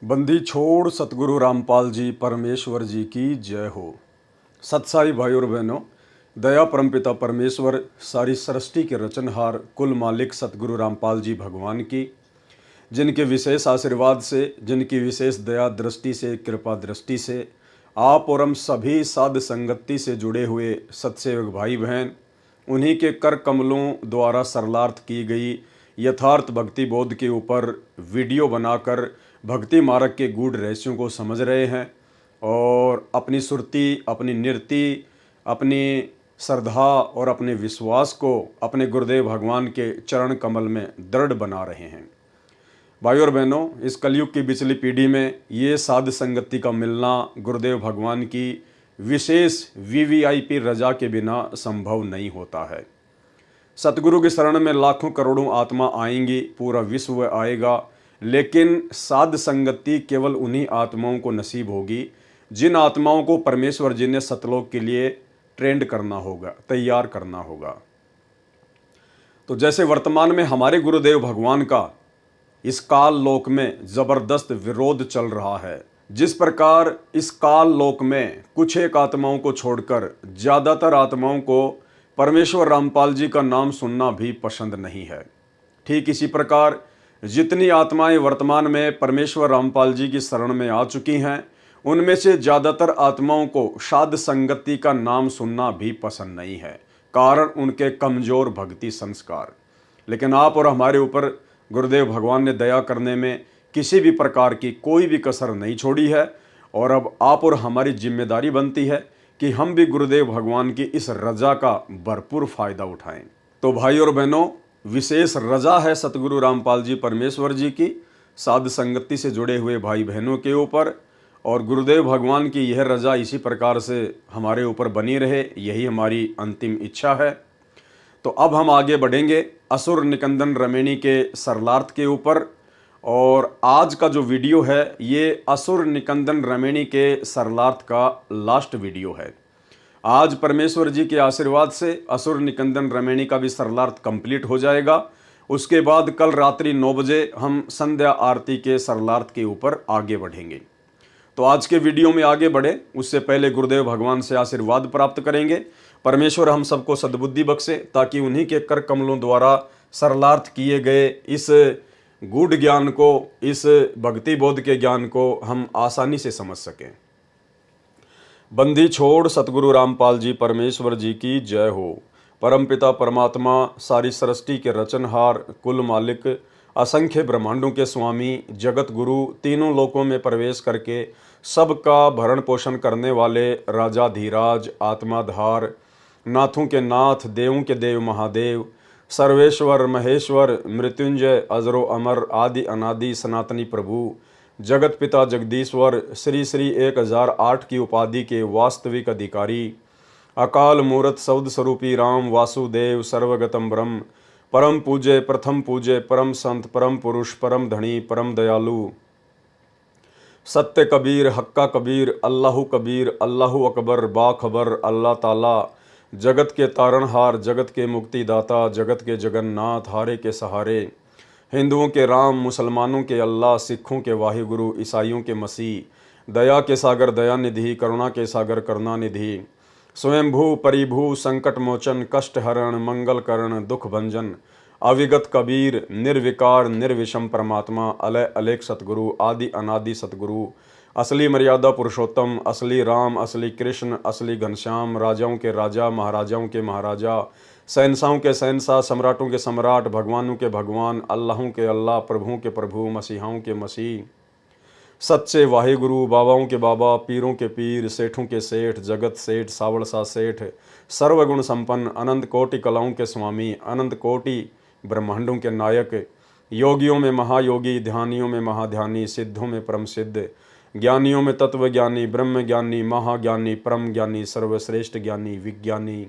बंदी छोड़ सतगुरु रामपाल जी परमेश्वर जी की जय हो। सत्साई भाई और बहनों, दया परमपिता परमेश्वर सारी सृष्टि के रचनहार कुल मालिक सतगुरु रामपाल जी भगवान की, जिनके विशेष आशीर्वाद से, जिनकी विशेष दया दृष्टि से, कृपा दृष्टि से आप और हम सभी साध संगति से जुड़े हुए सत्सेवक भाई बहन, उन्हीं के कर कमलों द्वारा सरलार्थ की गई यथार्थ भक्ति बोध के ऊपर वीडियो बनाकर भक्ति मार्ग के गूढ़ रहस्यों को समझ रहे हैं और अपनी सुरती, अपनी निरति, अपनी श्रद्धा और अपने विश्वास को अपने गुरुदेव भगवान के चरण कमल में दृढ़ बना रहे हैं। भाई और बहनों, इस कलयुग की बिचली पीढ़ी में ये साध संगति का मिलना गुरुदेव भगवान की विशेष वीवीआईपी रजा के बिना संभव नहीं होता है। सतगुरु की शरण में लाखों करोड़ों आत्मा आएंगी, पूरा विश्व आएगा, लेकिन साध संगति केवल उन्हीं आत्माओं को नसीब होगी जिन आत्माओं को परमेश्वर जी ने सतलोक के लिए ट्रेंड करना होगा, तैयार करना होगा। तो जैसे वर्तमान में हमारे गुरुदेव भगवान का इस काल लोक में जबरदस्त विरोध चल रहा है, जिस प्रकार इस काल लोक में कुछ एक आत्माओं को छोड़कर ज्यादातर आत्माओं को परमेश्वर रामपाल जी का नाम सुनना भी पसंद नहीं है, ठीक इसी प्रकार जितनी आत्माएं वर्तमान में परमेश्वर रामपाल जी की शरण में आ चुकी हैं, उनमें से ज्यादातर आत्माओं को साध संगति का नाम सुनना भी पसंद नहीं है, कारण उनके कमजोर भक्ति संस्कार। लेकिन आप और हमारे ऊपर गुरुदेव भगवान ने दया करने में किसी भी प्रकार की कोई भी कसर नहीं छोड़ी है और अब आप और हमारी जिम्मेदारी बनती है कि हम भी गुरुदेव भगवान की इस रजा का भरपूर फायदा उठाएं। तो भाई और बहनों, विशेष रजा है सतगुरु रामपाल जी परमेश्वर जी की साध संगति से जुड़े हुए भाई बहनों के ऊपर, और गुरुदेव भगवान की यह रजा इसी प्रकार से हमारे ऊपर बनी रहे, यही हमारी अंतिम इच्छा है। तो अब हम आगे बढ़ेंगे असुर निकंदन रमेणी के सरलार्थ के ऊपर, और आज का जो वीडियो है ये असुर निकंदन रमेणी के सरलार्थ का लास्ट वीडियो है। आज परमेश्वर जी के आशीर्वाद से असुर निकंदन रमेणी का भी सरलार्थ कंप्लीट हो जाएगा। उसके बाद कल रात्रि 9 बजे हम संध्या आरती के सरलार्थ के ऊपर आगे बढ़ेंगे। तो आज के वीडियो में आगे बढ़े उससे पहले गुरुदेव भगवान से आशीर्वाद प्राप्त करेंगे। परमेश्वर हम सबको सद्बुद्धि बख्शे ताकि उन्हीं के कर कमलों द्वारा सरलार्थ किए गए इस गूढ़ ज्ञान को, इस भक्ति बोध के ज्ञान को हम आसानी से समझ सकें। बंदी छोड़ सतगुरु रामपाल जी परमेश्वर जी की जय हो। परमपिता परमात्मा सारी सृष्टि के रचनहार, कुल मालिक, असंख्य ब्रह्मांडों के स्वामी, जगत गुरु, तीनों लोकों में प्रवेश करके सबका भरण पोषण करने वाले राजाधीराज, आत्माधार, नाथों के नाथ, देवों के देव महादेव, सर्वेश्वर महेश्वर, मृत्युंजय, अजरो अमर, आदि अनादि सनातनी प्रभु, जगत पिता जगदीश्वर, श्री श्री 1008 की उपाधि के वास्तविक अधिकारी, अकाल मूर्त शब्द स्वरूपी राम वासुदेव सर्वगतम ब्रह्म, परम पूज्य, प्रथम पूज्य, परम संत, परम पुरुष, परम धनी, परम दयालु, सत्य कबीर, हक्का कबीर, अल्लाहु कबीर, अल्लाहु अकबर, बाखबर, अल्लाह ताला, जगत के तारणहार, जगत के मुक्तिदाता, जगत के जगन्नाथ, हारे के सहारे, हिंदुओं के राम, मुसलमानों के अल्लाह, सिखों के वाहिगुरु, ईसाइयों के मसीह, दया के सागर दया निधि, करुणा के सागर करुणा निधि, स्वयंभू परिभू, संकट मोचन, कष्ट हरण, मंगल करण, दुख भंजन, अविगत कबीर, निर्विकार निर्विषम परमात्मा, अलय अलेख सतगुरु, आदि अनादि सतगुरु, असली मर्यादा पुरुषोत्तम, असली राम, असली कृष्ण, असली घनश्याम, राजाओं के राजा, महाराजाओं के महाराजा, शहंशाहों के शहंशाह, सम्राटों के सम्राट, भगवानों के भगवान, अल्लाहों के अल्लाह, प्रभुओं के प्रभु, मसीहाओं के मसीह, सच्चे वाहिगुरु, बाबाओं के बाबा, पीरों के पीर, सेठों के सेठ, जगत सेठ, सावड़सा सेठ, सर्वगुण संपन्न, अनंत कोटि कलाओं के स्वामी, अनंत कोटि ब्रह्मांडों के नायक, योगियों में महायोगी, ध्यानियों में महाध्यानी, सिद्धों में परम सिद्ध, ज्ञानियों में तत्व ज्ञानी, ब्रह्म ज्ञानी, महाज्ञानी, परम ज्ञानी, सर्वश्रेष्ठ ज्ञानी, विज्ञानी,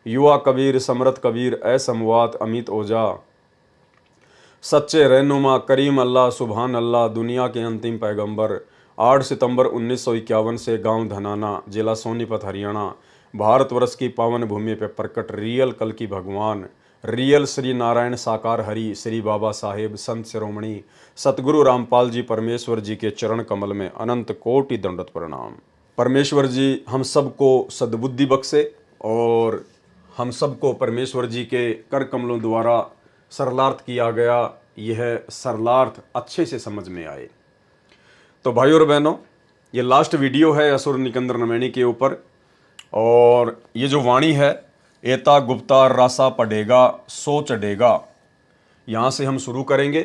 युवा कबीर, समरथ कबीर, असमवात, अमित ओझा, सच्चे रहनुमा, करीम अल्लाह, सुभान अल्लाह, दुनिया के अंतिम पैगंबर, 8 सितंबर 1951 से गांव धनाना, जिला सोनीपत, हरियाणा, भारतवर्ष की पावन भूमि पर प्रकट रियल कल की भगवान, रियल श्री नारायण साकार हरि श्री बाबा साहेब संत शिरोमणि सतगुरु रामपाल जी परमेश्वर जी के चरण कमल में अनंत कोटि दंडवत प्रणाम। परमेश्वर जी हम सबको सद्बुद्धि बख्शे और हम सबको परमेश्वर जी के कर कमलों द्वारा सरलार्थ किया गया यह सरलार्थ अच्छे से समझ में आए। तो भाई और बहनों, ये लास्ट वीडियो है असुर निकंदर नमैनी के ऊपर, और ये जो वाणी है एता गुप्ता रासा पढ़ेगा सो चढ़ेगा, यहाँ से हम शुरू करेंगे।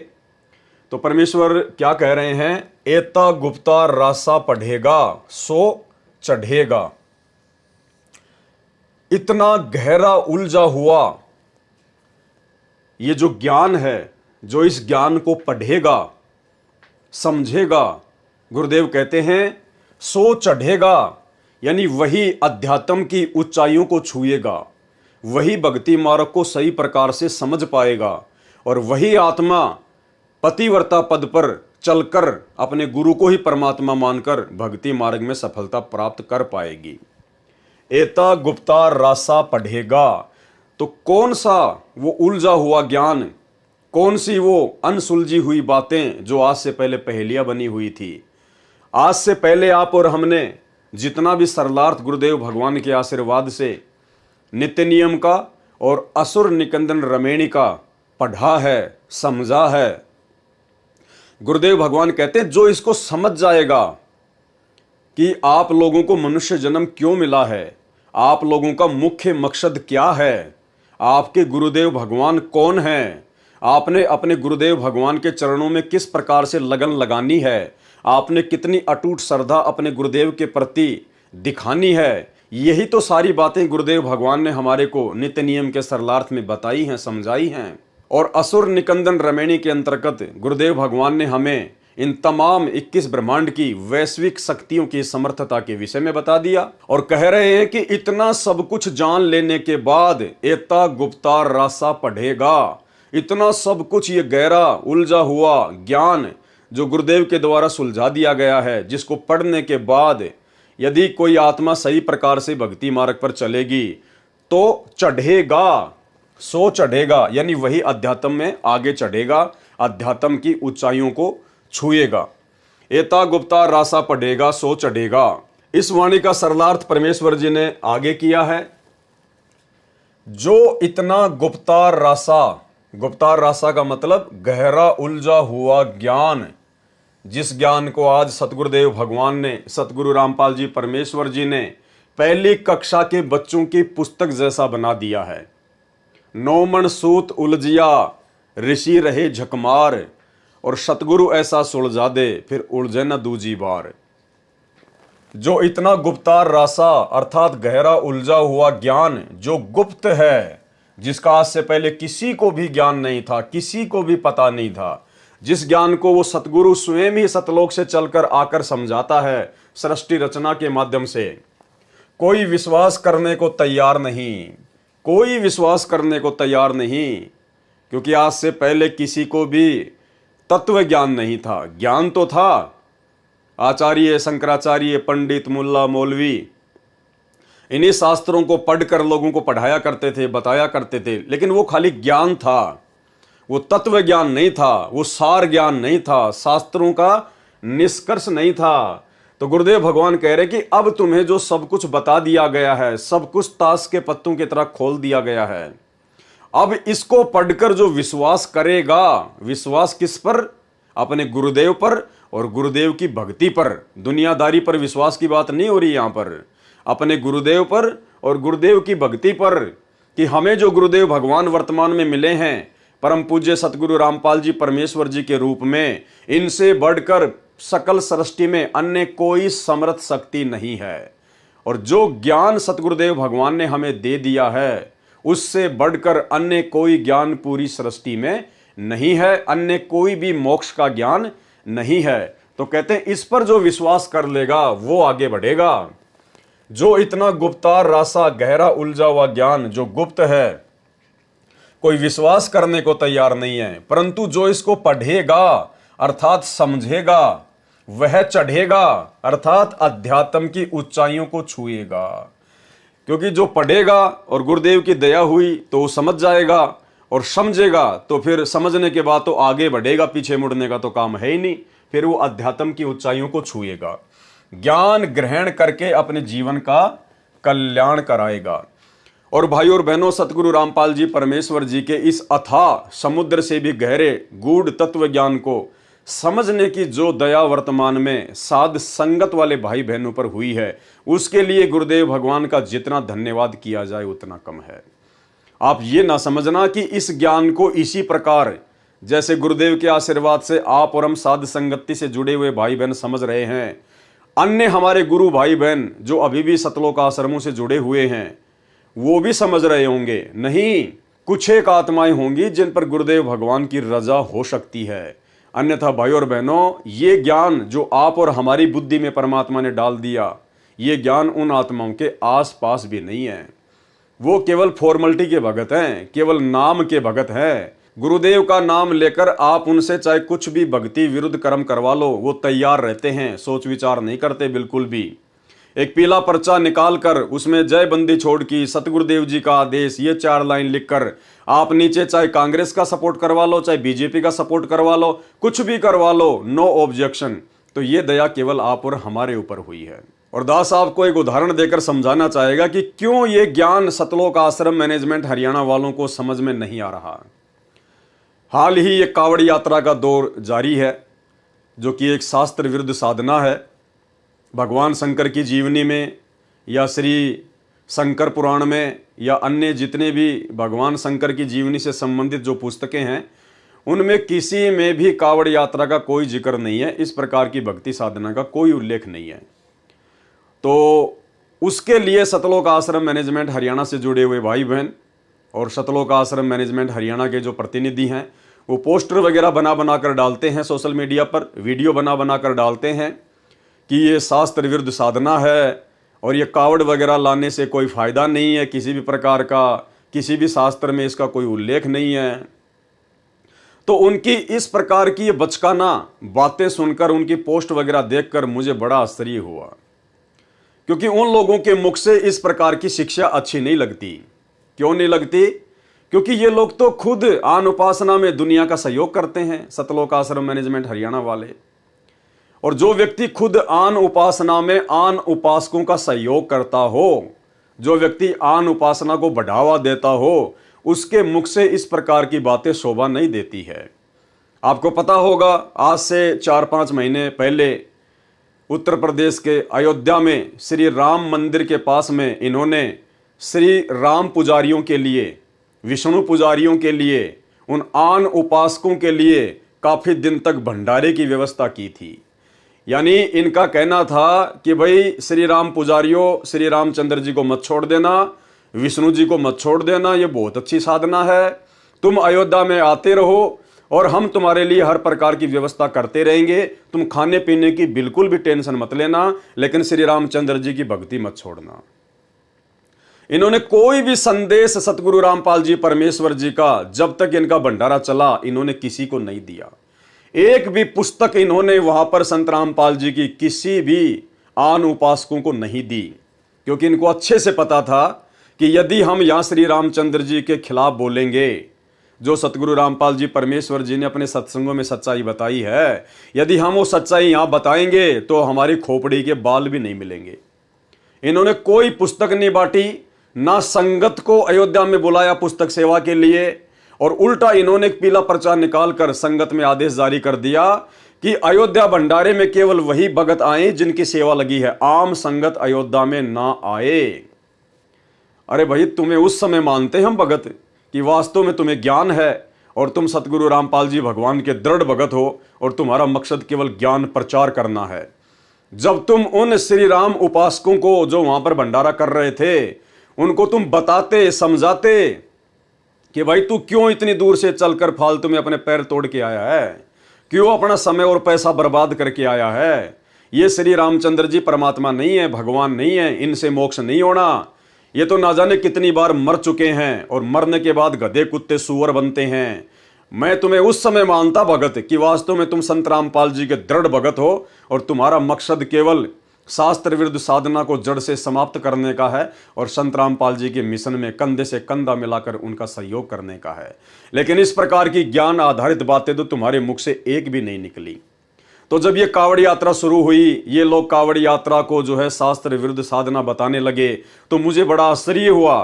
तो परमेश्वर क्या कह रहे हैं? एता गुप्ता रासा पढ़ेगा सो चढ़ेगा। इतना गहरा उलझा हुआ ये जो ज्ञान है, जो इस ज्ञान को पढ़ेगा समझेगा, गुरुदेव कहते हैं सो चढ़ेगा, यानी वही अध्यात्म की ऊंचाइयों को छुएगा, वही भक्ति मार्ग को सही प्रकार से समझ पाएगा, और वही आत्मा पतिव्रता पद पर चलकर अपने गुरु को ही परमात्मा मानकर भक्ति मार्ग में सफलता प्राप्त कर पाएगी। एता गुप्ता रासा पढ़ेगा। तो कौन सा वो उलझा हुआ ज्ञान, कौन सी वो अनसुलझी हुई बातें जो आज से पहले पहेलियां बनी हुई थी, आज से पहले आप और हमने जितना भी सरलार्थ गुरुदेव भगवान के आशीर्वाद से नित्य नियम का और असुर निकंदन रमैनी का पढ़ा है, समझा है, गुरुदेव भगवान कहते हैं जो इसको समझ जाएगा कि आप लोगों को मनुष्य जन्म क्यों मिला है, आप लोगों का मुख्य मकसद क्या है, आपके गुरुदेव भगवान कौन हैं, आपने अपने गुरुदेव भगवान के चरणों में किस प्रकार से लगन लगानी है, आपने कितनी अटूट श्रद्धा अपने गुरुदेव के प्रति दिखानी है, यही तो सारी बातें गुरुदेव भगवान ने हमारे को नित्य नियम के सरलार्थ में बताई हैं, समझाई हैं। और असुर निकंदन रमैनी के अंतर्गत गुरुदेव भगवान ने हमें इन तमाम 21 ब्रह्मांड की वैश्विक शक्तियों की समर्थता के विषय में बता दिया, और कह रहे हैं कि इतना सब कुछ जान लेने के बाद एता गुप्ता रासा पढ़ेगा। इतना सब कुछ ये गहरा उलझा हुआ ज्ञान जो गुरुदेव के द्वारा सुलझा दिया गया है, जिसको पढ़ने के बाद यदि कोई आत्मा सही प्रकार से भक्ति मार्ग पर चलेगी तो चढ़ेगा, सो चढ़ेगा, यानी वही अध्यात्म में आगे चढ़ेगा, अध्यात्म की ऊंचाइयों को छुएगा। एता गुप्ता रासा पढ़ेगा सो चढ़ेगा। इस वाणी का सरलार्थ परमेश्वर जी ने आगे किया है। जो इतना गुप्ता रासा, गुप्ता रासा का मतलब गहरा उलझा हुआ ज्ञान, जिस ज्ञान को आज सतगुरुदेव भगवान ने, सतगुरु रामपाल जी परमेश्वर जी ने पहली कक्षा के बच्चों की पुस्तक जैसा बना दिया है। नौमन सूत उलझिया ऋषि रहे झकमार, और सतगुरु ऐसा सुलझा दे फिर उलझे न दूजी बार। जो इतना गुप्ता रासा अर्थात गहरा उलझा हुआ ज्ञान जो गुप्त है, जिसका आज से पहले किसी को भी ज्ञान नहीं था, किसी को भी पता नहीं था, जिस ज्ञान को वो सतगुरु स्वयं ही सतलोक से चलकर आकर समझाता है सृष्टि रचना के माध्यम से, कोई विश्वास करने को तैयार नहीं, कोई विश्वास करने को तैयार नहीं, क्योंकि आज से पहले किसी को भी तत्व ज्ञान नहीं था। ज्ञान तो था, आचार्य शंकराचार्य पंडित मुल्ला मौलवी इन्हीं शास्त्रों को पढ़कर लोगों को पढ़ाया करते थे, बताया करते थे, लेकिन वो खाली ज्ञान था, वो तत्व ज्ञान नहीं था, वो सार ज्ञान नहीं था, शास्त्रों का निष्कर्ष नहीं था। तो गुरुदेव भगवान कह रहे कि अब तुम्हें जो सब कुछ बता दिया गया है, सब कुछ ताश के पत्तों की तरह खोल दिया गया है, अब इसको पढ़कर जो विश्वास करेगा, विश्वास किस पर? अपने गुरुदेव पर और गुरुदेव की भक्ति पर। दुनियादारी पर विश्वास की बात नहीं हो रही यहां पर, अपने गुरुदेव पर और गुरुदेव की भक्ति पर, कि हमें जो गुरुदेव भगवान वर्तमान में मिले हैं परम पूज्य सतगुरु रामपाल जी परमेश्वर जी के रूप में, इनसे बढ़कर सकल सृष्टि में अन्य कोई समर्थ शक्ति नहीं है। और जो ज्ञान सतगुरुदेव भगवान ने हमें दे दिया है, उससे बढ़कर अन्य कोई ज्ञान पूरी सृष्टि में नहीं है, अन्य कोई भी मोक्ष का ज्ञान नहीं है। तो कहते हैं इस पर जो विश्वास कर लेगा वो आगे बढ़ेगा। जो इतना गुप्ता रासा गहरा उलझा हुआ ज्ञान जो गुप्त है, कोई विश्वास करने को तैयार नहीं है, परंतु जो इसको पढ़ेगा अर्थात समझेगा, वह चढ़ेगा अर्थात अध्यात्म की ऊंचाइयों को छुएगा। क्योंकि जो पढ़ेगा और गुरुदेव की दया हुई तो वो समझ जाएगा, और समझेगा तो फिर समझने के बाद तो आगे बढ़ेगा, पीछे मुड़ने का तो काम है ही नहीं। फिर वो अध्यात्म की ऊंचाइयों को छुएगा, ज्ञान ग्रहण करके अपने जीवन का कल्याण कराएगा। और भाई और बहनों, सतगुरु रामपाल जी परमेश्वर जी के इस अथाह समुद्र से भी गहरे गूढ़ तत्व ज्ञान को समझने की जो दया वर्तमान में साध संगत वाले भाई बहनों पर हुई है, उसके लिए गुरुदेव भगवान का जितना धन्यवाद किया जाए उतना कम है। आप ये ना समझना कि इस ज्ञान को इसी प्रकार जैसे गुरुदेव के आशीर्वाद से आप और हम साध संगति से जुड़े हुए भाई बहन समझ रहे हैं, अन्य हमारे गुरु भाई बहन जो अभी भी सतलोक आश्रमों से जुड़े हुए हैं वो भी समझ रहे होंगे। नहीं, कुछ एक आत्माएं होंगी जिन पर गुरुदेव भगवान की रजा हो सकती है। अन्यथा भाई और बहनों, ये ज्ञान जो आप और हमारी बुद्धि में परमात्मा ने डाल दिया, ये ज्ञान उन आत्माओं के आसपास भी नहीं है। वो केवल फॉर्मलिटी के भगत हैं, केवल नाम के भगत हैं। गुरुदेव का नाम लेकर आप उनसे चाहे कुछ भी भक्ति विरुद्ध कर्म करवा लो, वो तैयार रहते हैं, सोच विचार नहीं करते बिल्कुल भी। एक पीला पर्चा निकाल कर उसमें जय बंदी छोड़ की सतगुरुदेव जी का आदेश, ये 4 लाइन लिखकर आप नीचे चाहे कांग्रेस का सपोर्ट करवा लो, चाहे बीजेपी का सपोर्ट करवा लो, कुछ भी करवा लो, नो ऑब्जेक्शन। तो ये दया केवल आप और हमारे ऊपर हुई है। और दास आपको एक उदाहरण देकर समझाना चाहेगा कि क्यों ये ज्ञान सतलोक आश्रम मैनेजमेंट हरियाणा वालों को समझ में नहीं आ रहा। हाल ही ये कावड़ यात्रा का दौर जारी है, जो कि एक शास्त्र विरुद्ध साधना है। भगवान शंकर की जीवनी में या श्री शंकर पुराण में या अन्य जितने भी भगवान शंकर की जीवनी से संबंधित जो पुस्तकें हैं, उनमें किसी में भी कावड़ यात्रा का कोई जिक्र नहीं है। इस प्रकार की भक्ति साधना का कोई उल्लेख नहीं है। तो उसके लिए सतलोक आश्रम मैनेजमेंट हरियाणा से जुड़े हुए भाई बहन और सतलोक आश्रम मैनेजमेंट हरियाणा के जो प्रतिनिधि हैं, वो पोस्टर वगैरह बना कर डालते हैं सोशल मीडिया पर, वीडियो बना कर डालते हैं कि ये शास्त्र विरुद्ध साधना है और ये कावड़ वगैरह लाने से कोई फ़ायदा नहीं है किसी भी प्रकार का, किसी भी शास्त्र में इसका कोई उल्लेख नहीं है। तो उनकी इस प्रकार की ये बचकाना बातें सुनकर, उनकी पोस्ट वगैरह देखकर मुझे बड़ा आश्चर्य हुआ, क्योंकि उन लोगों के मुख से इस प्रकार की शिक्षा अच्छी नहीं लगती। क्यों नहीं लगती? क्योंकि ये लोग तो खुद आन उपासना में दुनिया का सहयोग करते हैं, सतलोक आश्रम मैनेजमेंट हरियाणा वाले। और जो व्यक्ति खुद आन उपासना में आन उपासकों का सहयोग करता हो, जो व्यक्ति आन उपासना को बढ़ावा देता हो, उसके मुख से इस प्रकार की बातें शोभा नहीं देती है। आपको पता होगा, आज से 4-5 महीने पहले उत्तर प्रदेश के अयोध्या में श्री राम मंदिर के पास में इन्होंने श्री राम पुजारियों के लिए, विष्णु पुजारियों के लिए, उन आन उपासकों के लिए काफ़ी दिन तक भंडारे की व्यवस्था की थी। यानी इनका कहना था कि भाई श्री राम पुजारियों, श्री रामचंद्र जी को मत छोड़ देना, विष्णु जी को मत छोड़ देना, ये बहुत अच्छी साधना है, तुम अयोध्या में आते रहो और हम तुम्हारे लिए हर प्रकार की व्यवस्था करते रहेंगे, तुम खाने पीने की बिल्कुल भी टेंशन मत लेना, लेकिन श्री रामचंद्र जी की भक्ति मत छोड़ना। इन्होंने कोई भी संदेश सतगुरु रामपाल जी परमेश्वर जी का जब तक इनका भंडारा चला, इन्होंने किसी को नहीं दिया। एक भी पुस्तक इन्होंने वहां पर संत रामपाल जी की किसी भी आन उपासकों को नहीं दी, क्योंकि इनको अच्छे से पता था कि यदि हम यहां श्री रामचंद्र जी के खिलाफ बोलेंगे, जो सतगुरु रामपाल जी परमेश्वर जी ने अपने सत्संगों में सच्चाई बताई है, यदि हम वो सच्चाई यहां बताएंगे तो हमारी खोपड़ी के बाल भी नहीं मिलेंगे। इन्होंने कोई पुस्तक नहीं बांटी, ना संगत को अयोध्या में बुलाया पुस्तक सेवा के लिए, और उल्टा इन्होंने एक पीला पर्चा निकालकर संगत में आदेश जारी कर दिया कि अयोध्या भंडारे में केवल वही भगत आए जिनकी सेवा लगी है, आम संगत अयोध्या में ना आए। अरे भाई, तुम्हें उस समय मानते हम भगत कि वास्तव में तुम्हें ज्ञान है और तुम सतगुरु रामपाल जी भगवान के दृढ़ भगत हो और तुम्हारा मकसद केवल ज्ञान प्रचार करना है। जब तुम उन श्री राम उपासकों को जो वहां पर भंडारा कर रहे थे, उनको तुम बताते, समझाते कि भाई तू क्यों इतनी दूर से चलकर फालतू में अपने पैर तोड़ के आया है, क्यों अपना समय और पैसा बर्बाद करके आया है। ये श्री रामचंद्र जी परमात्मा नहीं है, भगवान नहीं है, इनसे मोक्ष नहीं होना। ये तो ना जाने कितनी बार मर चुके हैं और मरने के बाद गधे कुत्ते सूअर बनते हैं। मैं तुम्हें उस समय मानता भगत कि वास्तव में तुम संत रामपाल जी के दृढ़ भगत हो और तुम्हारा मकसद केवल शास्त्र विरुद्ध साधना को जड़ से समाप्त करने का है और संत रामपाल जी के मिशन में कंधे से कंधा मिलाकर उनका सहयोग करने का है। लेकिन इस प्रकार की ज्ञान आधारित बातें तो तुम्हारे मुख से एक भी नहीं निकली। तो जब ये कावड़ यात्रा शुरू हुई, ये लोग कावड़ यात्रा को जो है शास्त्र विरुद्ध साधना बताने लगे, तो मुझे बड़ा आश्चर्य हुआ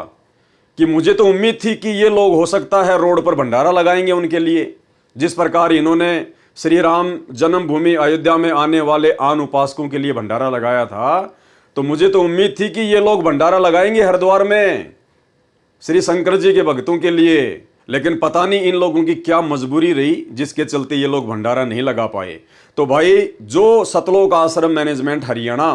कि मुझे तो उम्मीद थी कि ये लोग हो सकता है रोड पर भंडारा लगाएंगे उनके लिए। जिस प्रकार इन्होंने श्री राम जन्मभूमि अयोध्या में आने वाले आन उपासकों के लिए भंडारा लगाया था, तो मुझे तो उम्मीद थी कि ये लोग भंडारा लगाएंगे हरिद्वार में श्री शंकर जी के भक्तों के लिए। लेकिन पता नहीं इन लोगों की क्या मजबूरी रही जिसके चलते ये लोग भंडारा नहीं लगा पाए। तो भाई, जो सतलोक आश्रम मैनेजमेंट हरियाणा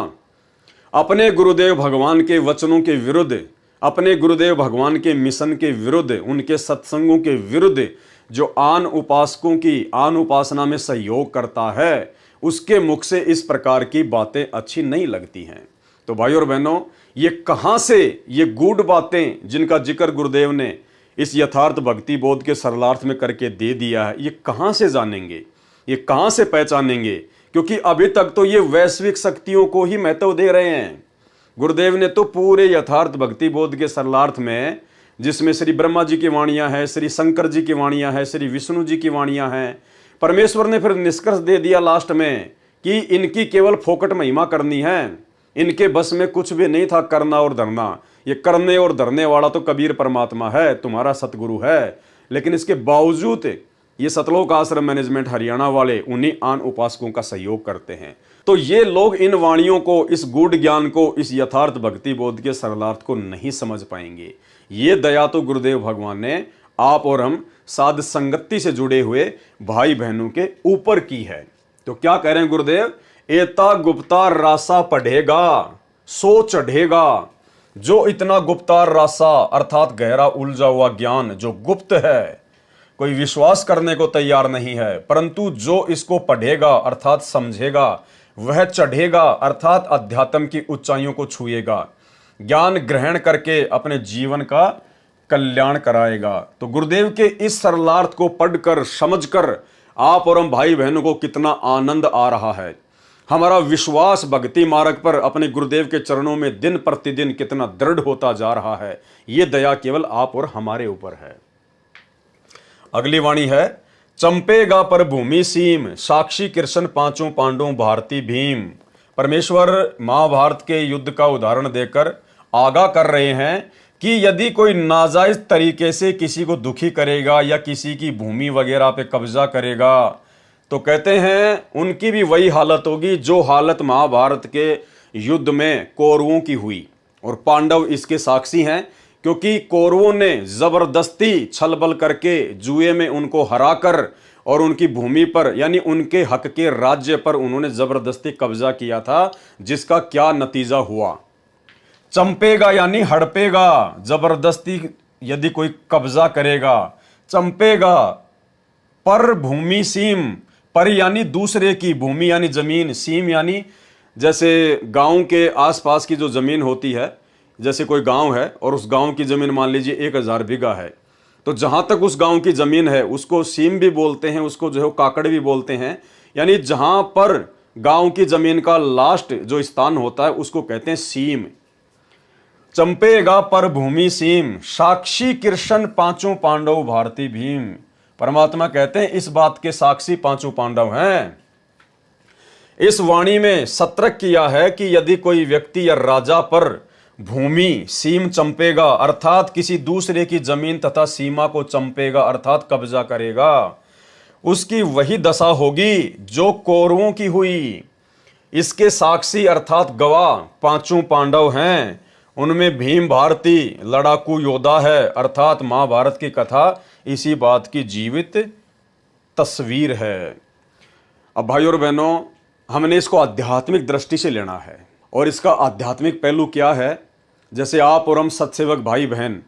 अपने गुरुदेव भगवान के वचनों के विरुद्ध, अपने गुरुदेव भगवान के मिशन के विरुद्ध, उनके सत्संगों के विरुद्ध जो आन उपासकों की आन उपासना में सहयोग करता है, उसके मुख से इस प्रकार की बातें अच्छी नहीं लगती हैं। तो भाई और बहनों, ये कहाँ से ये गूढ़ बातें जिनका जिक्र गुरुदेव ने इस यथार्थ भक्ति बोध के सरलार्थ में करके दे दिया है, ये कहाँ से जानेंगे, ये कहाँ से पहचानेंगे? क्योंकि अभी तक तो ये वैश्विक शक्तियों को ही महत्व दे रहे हैं। गुरुदेव ने तो पूरे यथार्थ भक्ति बोध के सरलार्थ में, जिसमें श्री ब्रह्मा जी की वाणियां हैं, श्री शंकर जी की वाणियां हैं, श्री विष्णु जी की वाणियां हैं, परमेश्वर ने फिर निष्कर्ष दे दिया लास्ट में कि इनकी केवल फोकट महिमा करनी है, इनके बस में कुछ भी नहीं था करना और धरना। ये करने और धरने वाला तो कबीर परमात्मा है, तुम्हारा सतगुरु है। लेकिन इसके बावजूद ये सतलोक आश्रम मैनेजमेंट हरियाणा वाले उन्हीं आन उपासकों का सहयोग करते हैं। तो ये लोग इन वाणियों को, इस गूढ़ ज्ञान को, इस यथार्थ भक्ति बोध के सरलार्थ को नहीं समझ पाएंगे। ये दया तो गुरुदेव भगवान ने आप और हम साध संगति से जुड़े हुए भाई बहनों के ऊपर की है। तो क्या कह रहे हैं गुरुदेव? एता गुप्ता रासा पढ़ेगा सो चढ़ेगा। जो इतना गुप्तार रासा अर्थात गहरा उलझा हुआ ज्ञान जो गुप्त है, कोई विश्वास करने को तैयार नहीं है, परंतु जो इसको पढ़ेगा अर्थात समझेगा, वह चढ़ेगा अर्थात अध्यात्म की ऊंचाइयों को छुएगा, ज्ञान ग्रहण करके अपने जीवन का कल्याण कराएगा। तो गुरुदेव के इस सरलार्थ को पढ़कर समझकर आप और हम भाई बहनों को कितना आनंद आ रहा है। हमारा विश्वास भक्ति मार्ग पर अपने गुरुदेव के चरणों में दिन प्रतिदिन कितना दृढ़ होता जा रहा है। ये दया केवल आप और हमारे ऊपर है। अगली वाणी है, चंपेगा पर भूमि सीम, साक्षी कृष्ण पांचों पांडवों भारती भीम। परमेश्वर महाभारत के युद्ध का उदाहरण देकर आगाह कर रहे हैं कि यदि कोई नाजायज तरीके से किसी को दुखी करेगा या किसी की भूमि वगैरह पे कब्जा करेगा, तो कहते हैं उनकी भी वही हालत होगी जो हालत महाभारत के युद्ध में कौरवों की हुई। और पांडव इसके साक्षी हैं, क्योंकि कौरवों ने जबरदस्ती छलबल करके जुए में उनको हराकर और उनकी भूमि पर यानी उनके हक के राज्य पर उन्होंने जबरदस्ती कब्जा किया था, जिसका क्या नतीजा हुआ? चंपेगा यानी हड़पेगा, जबरदस्ती यदि कोई कब्जा करेगा। चंपेगा पर भूमि सीम, पर यानी दूसरे की, भूमि यानी जमीन, सीम यानी जैसे गांव के आसपास की जो जमीन होती है, जैसे कोई गांव है और उस गांव की जमीन मान लीजिए 1000 बीघा है, तो जहां तक उस गांव की जमीन है उसको सीम भी बोलते हैं, उसको जो है काकड़ भी बोलते हैं। यानी जहां पर गांव की जमीन का लास्ट जो स्थान होता है उसको कहते हैं सीम। चंपेगा पर भूमि सीम, साक्षी कृष्ण पांचों पांडव भारती भीम। परमात्मा कहते हैं इस बात के साक्षी पांचों पांडव हैं। इस वाणी में सतर्क किया है कि यदि कोई व्यक्ति या राजा पर भूमि सीम चंपेगा अर्थात किसी दूसरे की जमीन तथा सीमा को चंपेगा अर्थात कब्जा करेगा, उसकी वही दशा होगी जो कौरवों की हुई। इसके साक्षी अर्थात गवाह पांचों पांडव हैं। उनमें भीम भारती लड़ाकू योद्धा है, अर्थात महाभारत की कथा इसी बात की जीवित तस्वीर है। अब भाई और बहनों, हमने इसको आध्यात्मिक दृष्टि से लेना है। और इसका आध्यात्मिक पहलू क्या है? जैसे आप और हम सत्सेवक भाई बहन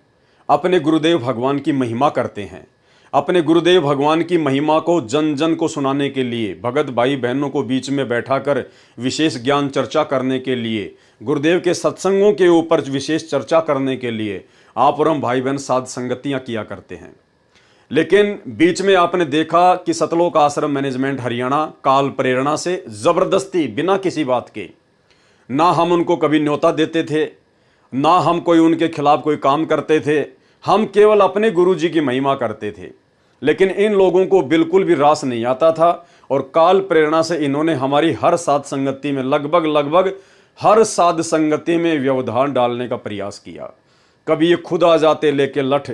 अपने गुरुदेव भगवान की महिमा करते हैं, अपने गुरुदेव भगवान की महिमा को जन जन को सुनाने के लिए, भगत भाई बहनों को बीच में बैठाकर विशेष ज्ञान चर्चा करने के लिए, गुरुदेव के सत्संगों के ऊपर विशेष चर्चा करने के लिए आप और हम भाई बहन साध संगतियां किया करते हैं। लेकिन बीच में आपने देखा कि सतलोक आश्रम मैनेजमेंट हरियाणा काल प्रेरणा से जबरदस्ती बिना किसी बात के ना हम उनको कभी न्योता देते थे, ना हम कोई उनके खिलाफ कोई काम करते थे। हम केवल अपने गुरु जी की महिमा करते थे। लेकिन इन लोगों को बिल्कुल भी रास नहीं आता था और काल प्रेरणा से इन्होंने हमारी हर साध संगति में लगभग हर साध संगति में व्यवधान डालने का प्रयास किया। कभी ये खुद आ जाते लेके लठ,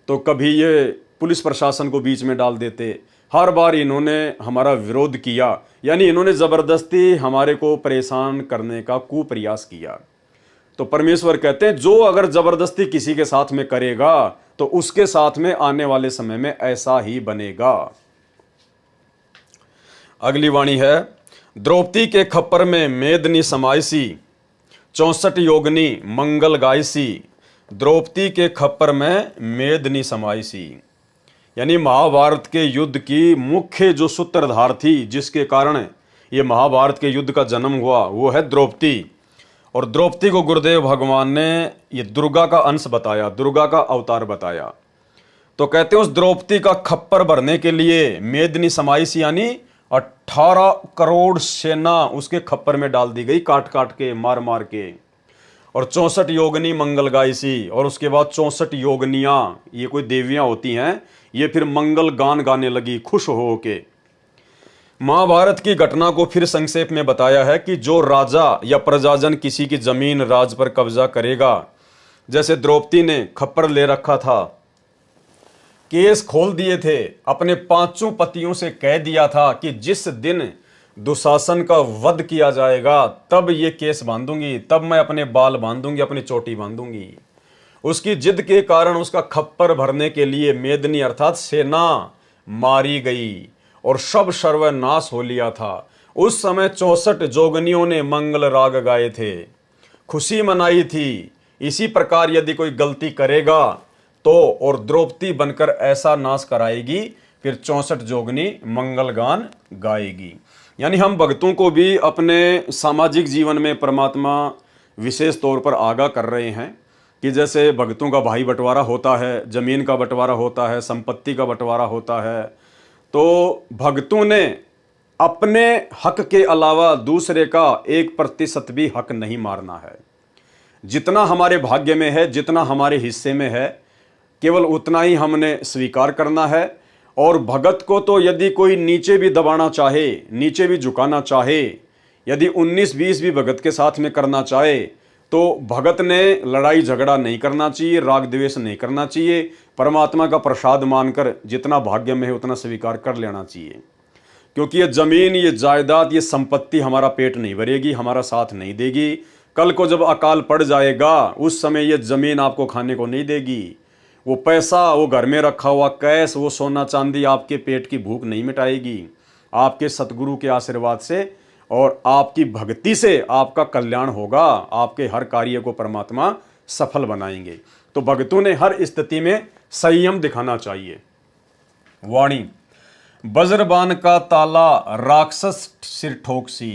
तो कभी ये पुलिस प्रशासन को बीच में डाल देते। हर बार इन्होंने हमारा विरोध किया, यानी इन्होंने ज़बरदस्ती हमारे को परेशान करने का कुप्रयास किया। तो परमेश्वर कहते हैं जो अगर ज़बरदस्ती किसी के साथ में करेगा तो उसके साथ में आने वाले समय में ऐसा ही बनेगा। अगली वाणी है, द्रौपदी के खप्पर में मेदनी समाइसी, 64 योगनी मंगल गायसी। द्रौपदी के खप्पर में मेदनी समाइसी, यानी महाभारत के युद्ध की मुख्य जो सूत्रधार थी, जिसके कारण ये महाभारत के युद्ध का जन्म हुआ, वो है द्रौपदी। और द्रौपदी को गुरुदेव भगवान ने ये दुर्गा का अंश बताया, दुर्गा का अवतार बताया। तो कहते हैं उस द्रौपदी का खप्पर भरने के लिए मेदनी समाइसी, यानी 18 करोड़ सेना उसके खप्पर में डाल दी गई, काट काट के, मार मार के। और 64 योगनी मंगल गायसी, और उसके बाद 64 योगनियाँ, ये कोई देवियाँ होती हैं, ये फिर मंगल गान गाने लगी खुश हो के। महाभारत की घटना को फिर संक्षेप में बताया है कि जो राजा या प्रजाजन किसी की जमीन राज पर कब्जा करेगा, जैसे द्रौपदी ने खप्पर ले रखा था, केस खोल दिए थे, अपने 5 पतियों से कह दिया था कि जिस दिन दुशासन का वध किया जाएगा तब ये केस बांधूंगी, तब मैं अपने बाल बांधूंगी, अपनी चोटी बांधूंगी। उसकी जिद के कारण उसका खप्पर भरने के लिए मेदनी अर्थात सेना मारी गई और सब सर्वनाश हो लिया था। उस समय 64 जोगनियों ने मंगल राग गाए थे, खुशी मनाई थी। इसी प्रकार यदि कोई गलती करेगा तो और द्रौपदी बनकर ऐसा नाश कराएगी, फिर 64 जोगनी मंगल गान गाएगी। यानी हम भक्तों को भी अपने सामाजिक जीवन में परमात्मा विशेष तौर पर आगाह कर रहे हैं कि जैसे भक्तों का भाई बंटवारा होता है, जमीन का बंटवारा होता है, संपत्ति का बंटवारा होता है, तो भक्तों ने अपने हक के अलावा दूसरे का 1% भी हक नहीं मारना है। जितना हमारे भाग्य में है, जितना हमारे हिस्से में है, केवल उतना ही हमने स्वीकार करना है। और भगत को तो यदि कोई नीचे भी दबाना चाहे, नीचे भी झुकाना चाहे, यदि 19-20 भी भगत के साथ में करना चाहे, तो भगत ने लड़ाई झगड़ा नहीं करना चाहिए, राग द्वेष नहीं करना चाहिए। परमात्मा का प्रसाद मानकर जितना भाग्य में है उतना स्वीकार कर लेना चाहिए। क्योंकि ये जमीन, ये जायदाद, ये संपत्ति हमारा पेट नहीं भरेगी, हमारा साथ नहीं देगी। कल को जब अकाल पड़ जाएगा उस समय ये जमीन आपको खाने को नहीं देगी। वो पैसा, वो घर में रखा हुआ कैश, वो सोना चांदी आपके पेट की भूख नहीं मिटाएगी। आपके सतगुरु के आशीर्वाद से और आपकी भक्ति से आपका कल्याण होगा। आपके हर कार्य को परमात्मा सफल बनाएंगे। तो भक्तों ने हर स्थिति में संयम दिखाना चाहिए। वाणी, वज्रबाण का ताला राक्षस सिर ठोकसी।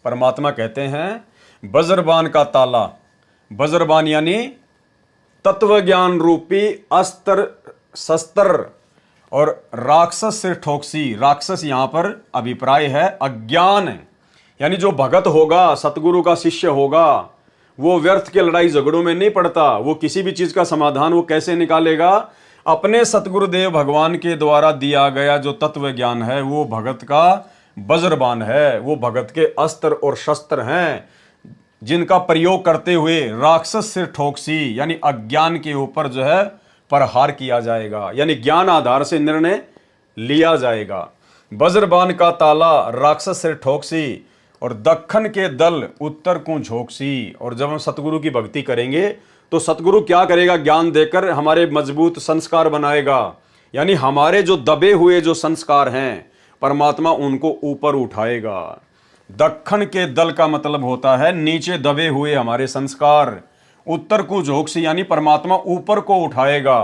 परमात्मा कहते हैं वज्रबाण का ताला, वज्रबाण यानी तत्व ज्ञान रूपी अस्त्र शस्त्र, और राक्षस सिर ठोकसी, राक्षस यहां पर अभिप्राय है अज्ञान। यानी जो भगत होगा, सतगुरु का शिष्य होगा, वो व्यर्थ के लड़ाई झगड़ों में नहीं पड़ता। वो किसी भी चीज का समाधान वो कैसे निकालेगा? अपने सतगुरुदेव भगवान के द्वारा दिया गया जो तत्व ज्ञान है वो भगत का वज्रबाण है, वो भगत के अस्त्र और शस्त्र हैं, जिनका प्रयोग करते हुए राक्षस सिर ठोकसी यानी अज्ञान के ऊपर जो है प्रहार किया जाएगा, यानी ज्ञान आधार से निर्णय लिया जाएगा। वज्रबाण का ताला राक्षस सिर ठोकसी, और दक्खन के दल उत्तर को झोंकसी। और जब हम सतगुरु की भक्ति करेंगे तो सतगुरु क्या करेगा? ज्ञान देकर हमारे मजबूत संस्कार बनाएगा। यानी हमारे जो दबे हुए जो संस्कार हैं परमात्मा उनको ऊपर उठाएगा। दक्खन के दल का मतलब होता है नीचे दबे हुए हमारे संस्कार। उत्तर को झोंकसी यानी परमात्मा ऊपर को उठाएगा।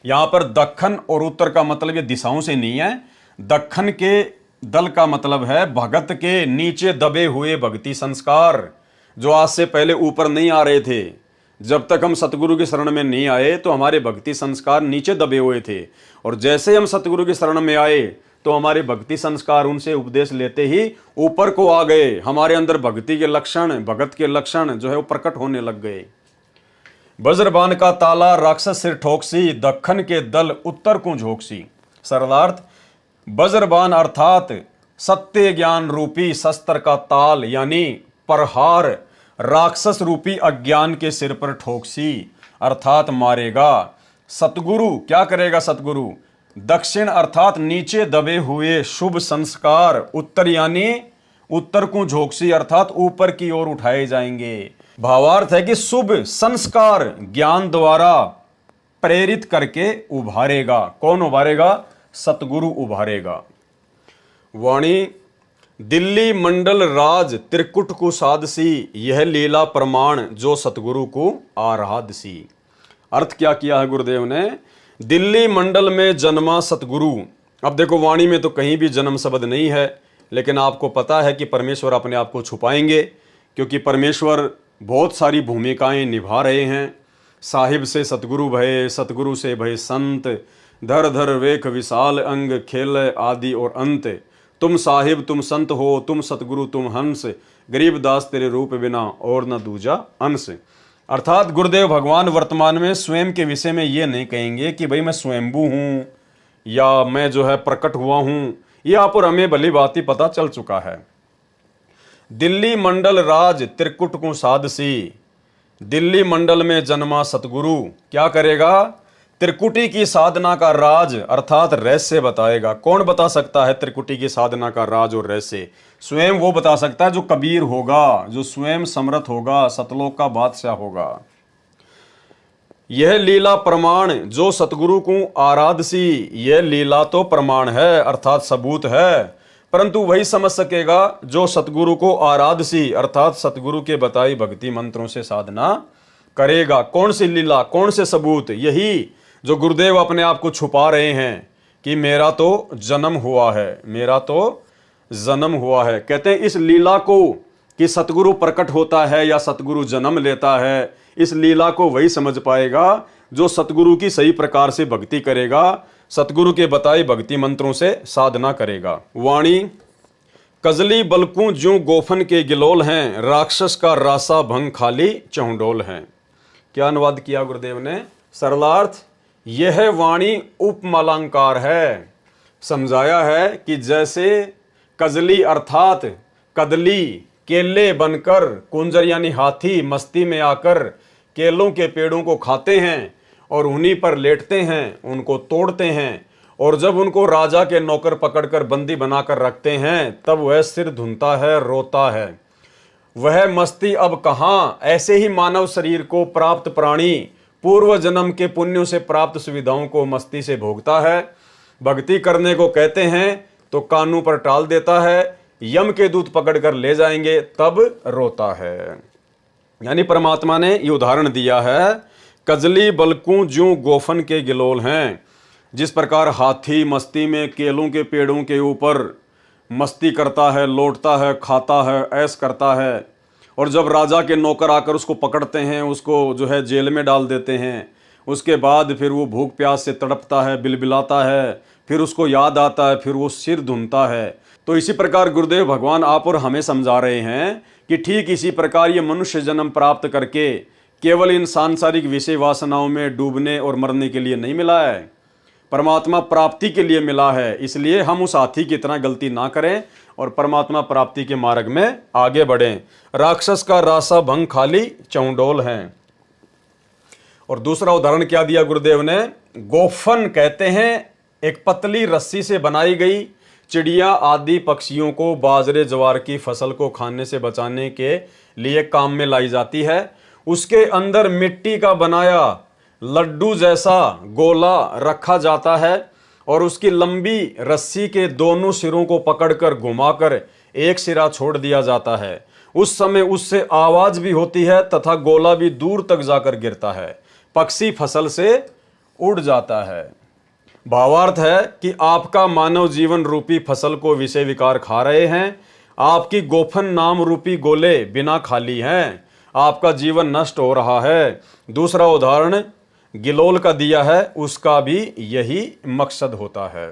यहां पर दक्खन और उत्तर का मतलब ये दिशाओं से नहीं है। दक्खन के दल का मतलब है भगत के नीचे दबे हुए भक्ति संस्कार, जो आज से पहले ऊपर नहीं आ रहे थे। जब तक हम सतगुरु की शरण में नहीं आए तो हमारे भक्ति संस्कार नीचे दबे हुए थे, और जैसे हम सतगुरु की शरण में आए तो हमारे भक्ति संस्कार उनसे उपदेश लेते ही ऊपर को आ गए। हमारे अंदर भक्ति के लक्षण, भगत के लक्षण जो है वो प्रकट होने लग गए। वज्रबाण का ताला राक्षस सिर ठोकसी, दखन के दल उत्तर को झोंकसी। सरलार्थ, वज्रबाण अर्थात सत्य ज्ञान रूपी शस्त्र का ताल यानी प्रहार राक्षस रूपी अज्ञान के सिर पर ठोकसी अर्थात मारेगा। सतगुरु क्या करेगा? सतगुरु दक्षिण अर्थात नीचे दबे हुए शुभ संस्कार, उत्तर यानी उत्तर को झोंकसी अर्थात ऊपर की ओर उठाए जाएंगे। भावार्थ है कि शुभ संस्कार ज्ञान द्वारा प्रेरित करके उभारेगा। कौन उभारेगा? सतगुरु उभारेगा। वाणी, दिल्ली मंडल राज त्रिकुट को साधसी, यह लीला प्रमाण जो सतगुरु को आराधसी। अर्थ क्या किया है गुरुदेव ने? दिल्ली मंडल में जन्मा सतगुरु। अब देखो वाणी में तो कहीं भी जन्म शब्द नहीं है, लेकिन आपको पता है कि परमेश्वर अपने आप को छुपाएंगे, क्योंकि परमेश्वर बहुत सारी भूमिकाएं निभा रहे हैं। साहिब से सतगुरु भये, सतगुरु से भये संत, धर धर वेख विशाल अंग, खेल आदि और अंत। तुम साहिब तुम संत हो, तुम सतगुरु तुम हंस, गरीब दास तेरे रूप बिना और न दूजा अंश। अर्थात गुरुदेव भगवान वर्तमान में स्वयं के विषय में ये नहीं कहेंगे कि भाई मैं स्वयंभू हूँ या मैं जो है प्रकट हुआ हूँ। ये आप और हमें भली बात ही पता चल चुका है। दिल्ली मंडल राज त्रिकुट को साधसी, दिल्ली मंडल में जन्मा सतगुरु क्या करेगा? त्रिकुटी की साधना का राज अर्थात रहस्य बताएगा। कौन बता सकता है त्रिकुटी की साधना का राज और रहस्य? स्वयं वो बता सकता है जो कबीर होगा, जो स्वयं समर्थ होगा, सतलोक का बादशाह होगा। यह लीला प्रमाण जो सतगुरु को आराधसी, यह लीला तो प्रमाण है अर्थात सबूत है, परंतु वही समझ सकेगा जो सतगुरु को आराधसी अर्थात सतगुरु के बताई भक्ति मंत्रों से साधना करेगा। कौन सी लीला, कौन से सबूत? यही जो गुरुदेव अपने आप को छुपा रहे हैं कि मेरा तो जन्म हुआ है, मेरा तो जन्म हुआ है। कहते हैं इस लीला को कि सतगुरु प्रकट होता है या सतगुरु जन्म लेता है, इस लीला को वही समझ पाएगा जो सतगुरु की सही प्रकार से भक्ति करेगा, सतगुरु के बताए भक्ति मंत्रों से साधना करेगा। वाणी, कजली बलकू ज्यों गोफन के गिलोल हैं, राक्षस का रासा भंग खाली चौंडोल हैं। क्या अनुवाद किया गुरुदेव ने? सरलार्थ, यह वाणी उपमालंकार है। समझाया है कि जैसे कजली अर्थात कदली केले बनकर, कुंजर यानी हाथी मस्ती में आकर केलों के पेड़ों को खाते हैं और उन्हीं पर लेटते हैं, उनको तोड़ते हैं, और जब उनको राजा के नौकर पकड़कर बंदी बनाकर रखते हैं तब वह सिर धुनता है, रोता है। वह मस्ती अब कहाँ? ऐसे ही मानव शरीर को प्राप्त प्राणी पूर्व जन्म के पुण्यों से प्राप्त सुविधाओं को मस्ती से भोगता है। भक्ति करने को कहते हैं तो कानों पर टाल देता है, यम के दूत पकड़कर ले जाएंगे तब रोता है। यानी परमात्मा ने ये उदाहरण दिया है, कजली बलकू ज्यों गोफन के गिलोल हैं। जिस प्रकार हाथी मस्ती में केलों के पेड़ों के ऊपर मस्ती करता है, लौटता है, खाता है, ऐश करता है, और जब राजा के नौकर आकर उसको पकड़ते हैं, उसको जो है जेल में डाल देते हैं, उसके बाद फिर वो भूख प्यास से तड़पता है, बिलबिलाता है, फिर उसको याद आता है, फिर वो सिर धुनता है। तो इसी प्रकार गुरुदेव भगवान आप और हमें समझा रहे हैं कि ठीक इसी प्रकार ये मनुष्य जन्म प्राप्त करके केवल इन सांसारिक विषय वासनाओं में डूबने और मरने के लिए नहीं मिला है, परमात्मा प्राप्ति के लिए मिला है। इसलिए हम उस हाथी की तरह गलती ना करें और परमात्मा प्राप्ति के मार्ग में आगे बढ़ें। राक्षस का रासा भंग खाली चौंडोल हैं। और दूसरा उदाहरण क्या दिया गुरुदेव ने? गोफन कहते हैं एक पतली रस्सी से बनाई गई चिड़िया आदि पक्षियों को बाजरे ज्वार की फसल को खाने से बचाने के लिए काम में लाई जाती है। उसके अंदर मिट्टी का बनाया लड्डू जैसा गोला रखा जाता है और उसकी लंबी रस्सी के दोनों सिरों को पकड़कर घुमाकर एक सिरा छोड़ दिया जाता है। उस समय उससे आवाज भी होती है तथा गोला भी दूर तक जाकर गिरता है, पक्षी फसल से उड़ जाता है। भावार्थ है कि आपका मानव जीवन रूपी फसल को विषय विकार खा रहे हैं, आपकी गोफन नाम रूपी गोले बिना खाली हैं, आपका जीवन नष्ट हो रहा है। दूसरा उदाहरण गिलोल का दिया है, उसका भी यही मकसद होता है।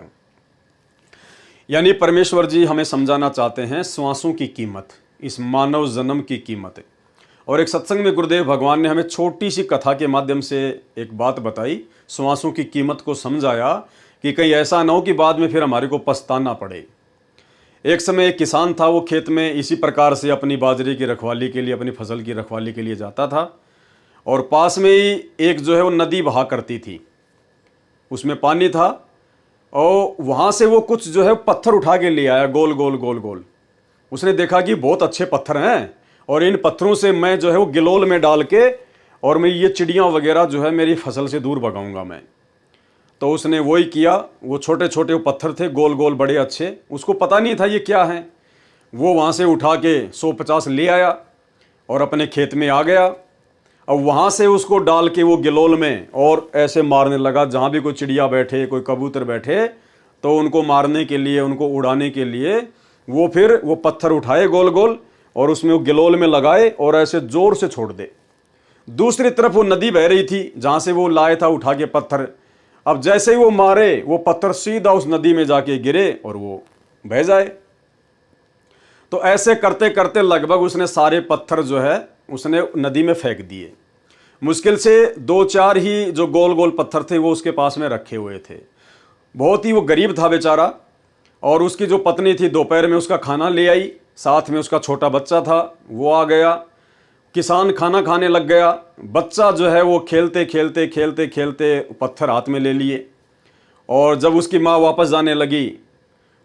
यानी परमेश्वर जी हमें समझाना चाहते हैं श्वासों की कीमत, इस मानव जन्म की कीमत। और एक सत्संग में गुरुदेव भगवान ने हमें छोटी सी कथा के माध्यम से एक बात बताई, श्वासों की कीमत को समझाया कि कहीं ऐसा ना हो कि बाद में फिर हमारे को पछताना पड़े। एक समय एक किसान था, वो खेत में इसी प्रकार से अपनी बाजरे की रखवाली के लिए, अपनी फसल की रखवाली के लिए जाता था, और पास में ही एक जो है वो नदी बहा करती थी, उसमें पानी था, और वहाँ से वो कुछ जो है पत्थर उठा के ले आया, गोल गोल गोल गोल। उसने देखा कि बहुत अच्छे पत्थर हैं, और इन पत्थरों से मैं जो है वो गिलोल में डाल के और मैं ये चिड़ियाँ वगैरह जो है मेरी फसल से दूर भगाऊंगा मैं। तो उसने वही किया। वो छोटे छोटे वो पत्थर थे, गोल गोल बड़े अच्छे, उसको पता नहीं था ये क्या है। वो वहाँ से उठा के 150 ले आया और अपने खेत में आ गया। अब वहाँ से उसको डाल के वो गिलोल में और ऐसे मारने लगा, जहाँ भी कोई चिड़िया बैठे, कोई कबूतर बैठे, तो उनको मारने के लिए, उनको उड़ाने के लिए वो फिर वो पत्थर उठाए गोल गोल और उसमें वो गिलोल में लगाए और ऐसे जोर से छोड़ दे। दूसरी तरफ वो नदी बह रही थी जहाँ से वो लाए था उठा के पत्थर। अब जैसे ही वो मारे, वो पत्थर सीधा उस नदी में जाके गिरे और वो बह जाए। तो ऐसे करते करते लगभग उसने सारे पत्थर जो है उसने नदी में फेंक दिए। मुश्किल से 2-4 ही जो गोल गोल पत्थर थे वो उसके पास में रखे हुए थे। बहुत ही वो गरीब था बेचारा। और उसकी जो पत्नी थी दोपहर में उसका खाना ले आई, साथ में उसका छोटा बच्चा था, वो आ गया। किसान खाना खाने लग गया, बच्चा जो है वो खेलते खेलते खेलते खेलते पत्थर हाथ में ले लिए। और जब उसकी माँ वापस जाने लगी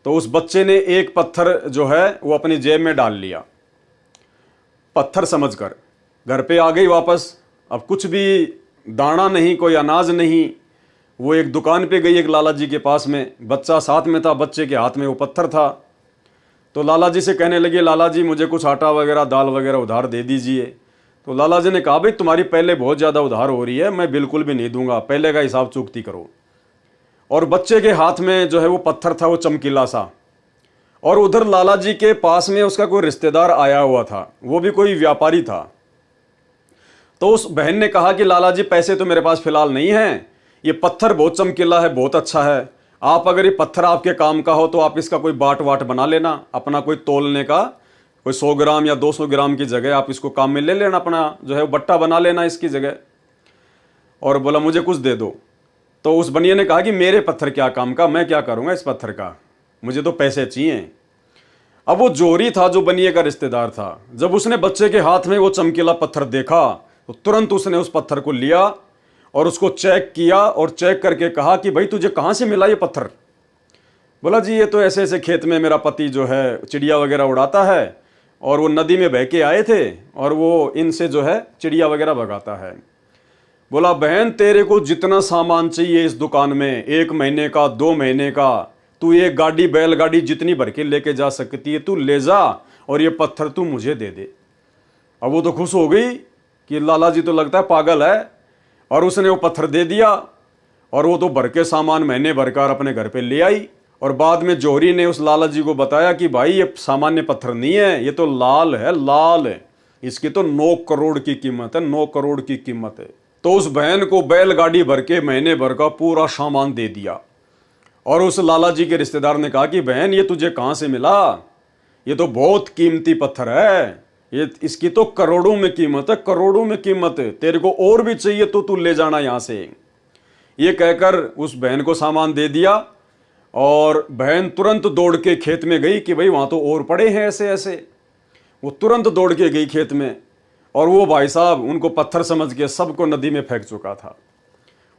तो उस बच्चे ने एक पत्थर जो है वो अपनी जेब में डाल लिया, पत्थर समझकर। घर पे आ गई वापस। अब कुछ भी दाना नहीं, कोई अनाज नहीं। वो एक दुकान पे गई, एक लाला जी के पास में, बच्चा साथ में था, बच्चे के हाथ में वो पत्थर था। तो लाला जी से कहने लगे, लाला जी मुझे कुछ आटा वगैरह, दाल वगैरह उधार दे दीजिए। तो लाला जी ने कहा, भाई तुम्हारी पहले बहुत ज़्यादा उधार हो रही है, मैं बिल्कुल भी नहीं दूंगा, पहले का हिसाब चुकती करो। और बच्चे के हाथ में जो है वो पत्थर था, वो चमकीला सा। और उधर लाला जी के पास में उसका कोई रिश्तेदार आया हुआ था, वो भी कोई व्यापारी था। तो उस बहन ने कहा कि लाला जी पैसे तो मेरे पास फिलहाल नहीं हैं, ये पत्थर बहुत चमकीला है, बहुत अच्छा है, आप अगर ये पत्थर आपके काम का हो तो आप इसका कोई बाट वाट बना लेना, अपना कोई तोलने का, कोई 100 ग्राम या 200 ग्राम की जगह आप इसको काम में ले लेना, अपना जो है वो बट्टा बना लेना इसकी जगह। और बोला मुझे कुछ दे दो। तो उस बनिया ने कहा कि मेरे पत्थर क्या काम का, मैं क्या करूँगा इस पत्थर का, मुझे तो पैसे चाहिए। अब वो जोरी था जो बनिए का रिश्तेदार था, जब उसने बच्चे के हाथ में वो चमकीला पत्थर देखा तो तुरंत उसने उस पत्थर को लिया और उसको चेक किया, और चेक करके कहा कि भाई तुझे कहाँ से मिला ये पत्थर। बोला जी ये तो ऐसे ऐसे खेत में मेरा पति जो है चिड़िया वगैरह उड़ाता है, और वो नदी में बह के आए थे और वो इनसे जो है चिड़िया वगैरह भगाता है। बोला बहन तेरे को जितना सामान चाहिए इस दुकान में, 1 महीने का, 2 महीने का, तू ये गाड़ी बैलगाड़ी जितनी भर के लेके जा सकती है तू ले जा, और ये पत्थर तू मुझे दे दे। अब वो तो खुश हो गई कि लाला जी तो लगता है पागल है, और उसने वो पत्थर दे दिया। और वो तो भर के सामान महीने भरकर अपने घर पे ले आई। और बाद में जोहरी ने उस लाला जी को बताया कि भाई ये सामान्य पत्थर नहीं है, ये तो लाल है, लाल है, इसकी तो 9 करोड़ की कीमत है, 9 करोड़ की कीमत है। तो उस बहन को बैलगाड़ी भर के महीने भर का पूरा सामान दे दिया। और उस लाला जी के रिश्तेदार ने कहा कि बहन ये तुझे कहाँ से मिला, ये तो बहुत कीमती पत्थर है, ये इसकी तो करोड़ों में कीमत है, करोड़ों में कीमत है, तेरे को और भी चाहिए तो तू ले जाना यहाँ से। ये कहकर उस बहन को सामान दे दिया, और बहन तुरंत दौड़ के खेत में गई कि भाई वहाँ तो और पड़े हैं ऐसे ऐसे। वो तुरंत दौड़ के गई खेत में, और वो भाई साहब उनको पत्थर समझ के सबको नदी में फेंक चुका था।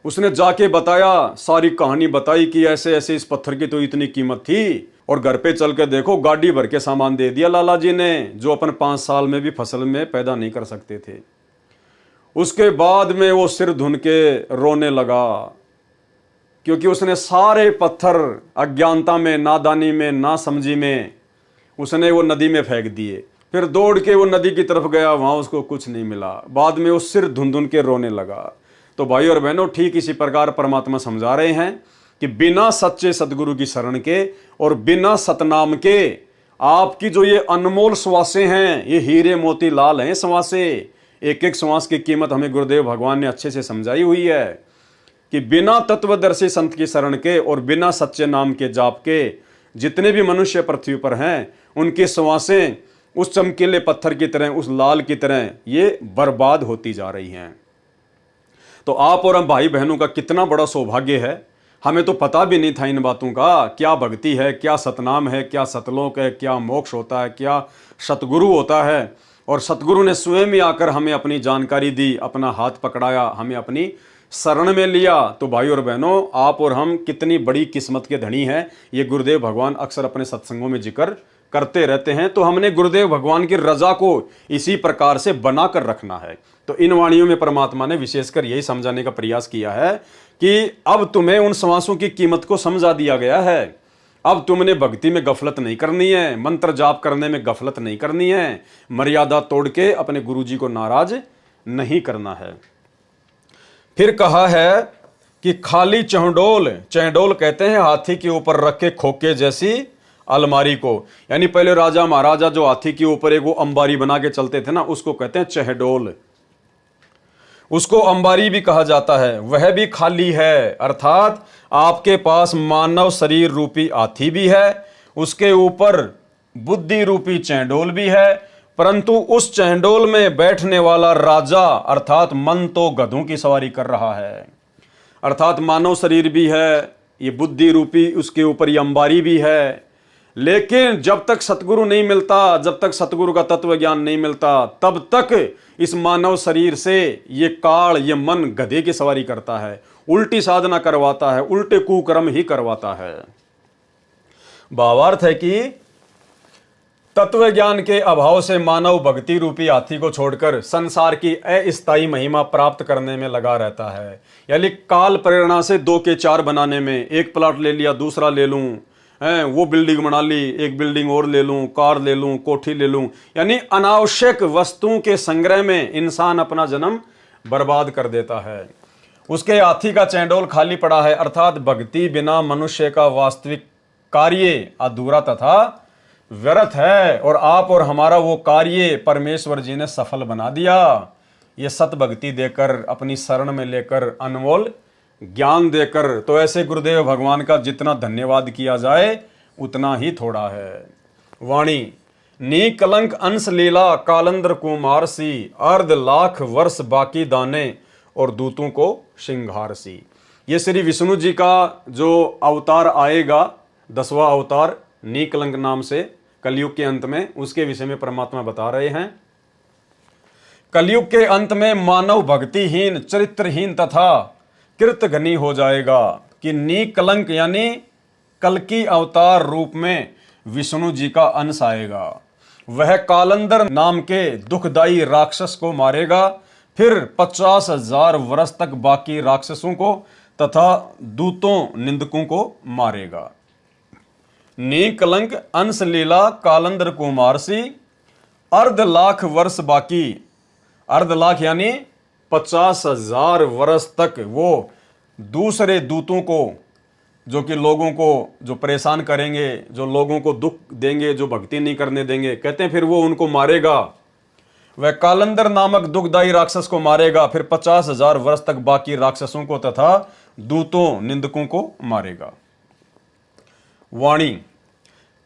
उसने जाके बताया, सारी कहानी बताई कि ऐसे ऐसे इस पत्थर की तो इतनी कीमत थी, और घर पे चल के देखो गाड़ी भर के सामान दे दिया लाला जी ने, जो अपन 5 साल में भी फसल में पैदा नहीं कर सकते थे। उसके बाद में वो सिर धुन के रोने लगा, क्योंकि उसने सारे पत्थर अज्ञानता में, नादानी में, नासमझी में उसने वो नदी में फेंक दिए। फिर दौड़ के वो नदी की तरफ गया, वहाँ उसको कुछ नहीं मिला। बाद में वो सिर धुन धुन के रोने लगा। तो भाई और बहनों, ठीक इसी प्रकार परमात्मा समझा रहे हैं कि बिना सच्चे सदगुरु की शरण के और बिना सतनाम के आपकी जो ये अनमोल श्वासें हैं, ये हीरे मोती लाल हैं श्वासें। एक एक श्वास की कीमत हमें गुरुदेव भगवान ने अच्छे से समझाई हुई है कि बिना तत्वदर्शी संत की शरण के और बिना सच्चे नाम के जाप के जितने भी मनुष्य पृथ्वी पर हैं उनकी श्वासें उस चमकीले पत्थर की तरह, उस लाल की तरह ये बर्बाद होती जा रही हैं। तो आप और हम भाई बहनों का कितना बड़ा सौभाग्य है, हमें तो पता भी नहीं था इन बातों का, क्या भक्ति है, क्या सतनाम है, क्या सतलोक है, क्या मोक्ष होता है, क्या सतगुरु होता है। और सतगुरु ने स्वयं ही आकर हमें अपनी जानकारी दी, अपना हाथ पकड़ाया, हमें अपनी शरण में लिया। तो भाई और बहनों, आप और हम कितनी बड़ी किस्मत के धनी हैं, ये गुरुदेव भगवान अक्सर अपने सत्संगों में जिक्र करते रहते हैं। तो हमने गुरुदेव भगवान की रजा को इसी प्रकार से बनाकर रखना है। तो इन वाणियों में परमात्मा ने विशेषकर यही समझाने का प्रयास किया है कि अब तुम्हें उन श्वासों की कीमत को समझा दिया गया है। अब तुमने भक्ति में गफलत नहीं करनी है, मंत्र जाप करने में गफलत नहीं करनी है, मर्यादा तोड़ के अपने गुरुजी को नाराज नहीं करना है। फिर कहा है कि खाली चहडोल, चहडोल कहते हैं हाथी के ऊपर रखे खोखे जैसी अलमारी को, यानी पहले राजा महाराजा जो हाथी के ऊपर एक वो अंबारी बना के चलते थे ना, उसको कहते हैं चहडोल। उसको अंबारी भी कहा जाता है, वह भी खाली है। अर्थात आपके पास मानव शरीर रूपी हाथी भी है, उसके ऊपर बुद्धि रूपी चहडोल भी है, परंतु उस चहडोल में बैठने वाला राजा अर्थात मन तो गधों की सवारी कर रहा है। अर्थात मानव शरीर भी है, ये बुद्धि रूपी उसके ऊपर ये अंबारी भी है, लेकिन जब तक सतगुरु नहीं मिलता, जब तक सतगुरु का तत्व ज्ञान नहीं मिलता, तब तक इस मानव शरीर से ये काल, ये मन गधे की सवारी करता है, उल्टी साधना करवाता है, उल्टे कुकर्म ही करवाता है। भावार्थ है कि तत्व ज्ञान के अभाव से मानव भक्ति रूपी हाथी को छोड़कर संसार की अस्थायी महिमा प्राप्त करने में लगा रहता है। यानी काल प्रेरणा से 2 के 4 बनाने में, एक प्लॉट ले लिया दूसरा ले लूं, वो बिल्डिंग बना ली, एक बिल्डिंग और ले लूं, कार ले लूं, कोठी ले लूं, यानी अनावश्यक वस्तुओं के संग्रह में इंसान अपना जन्म बर्बाद कर देता है। उसके हाथी का चैंडोल खाली पड़ा है, अर्थात भक्ति बिना मनुष्य का वास्तविक कार्य अधूरा तथा व्यर्थ है। और आप और हमारा वो कार्य परमेश्वर जी ने सफल बना दिया, ये सत भक्ति देकर, अपनी शरण में लेकर, अनमोल ज्ञान देकर। तो ऐसे गुरुदेव भगवान का जितना धन्यवाद किया जाए उतना ही थोड़ा है। वाणी नी कलंक अंश लीला कालंदर कुमार सी, अर्ध लाख वर्ष बाकी दाने और दूतों को श्रृंगार सी। ये श्री विष्णु जी का जो अवतार आएगा, 10वां अवतार नी कलंक नाम से कलयुग के अंत में, उसके विषय में परमात्मा बता रहे हैं। कलयुग के अंत में मानव भक्तिहीन, चरित्रहीन तथा कृतघ्नी हो जाएगा कि नी कलंक यानी कल की अवतार रूप में विष्णु जी का अंश आएगा। वह कालंदर नाम के दुखदाई राक्षस को मारेगा, फिर 50,000 वर्ष तक बाकी राक्षसों को तथा दूतों निंदकों को मारेगा। नी कलंक अंश लीला कालंदर कुमारसी, अर्ध लाख वर्ष बाकी, अर्ध लाख यानी 50,000 वर्ष तक वो दूसरे दूतों को, जो कि लोगों को जो परेशान करेंगे, जो लोगों को दुख देंगे, जो भक्ति नहीं करने देंगे, कहते हैं फिर वो उनको मारेगा। वह कालंदर नामक दुखदाई राक्षस को मारेगा, फिर 50,000 वर्ष तक बाकी राक्षसों को तथा दूतों निंदकों को मारेगा। वाणी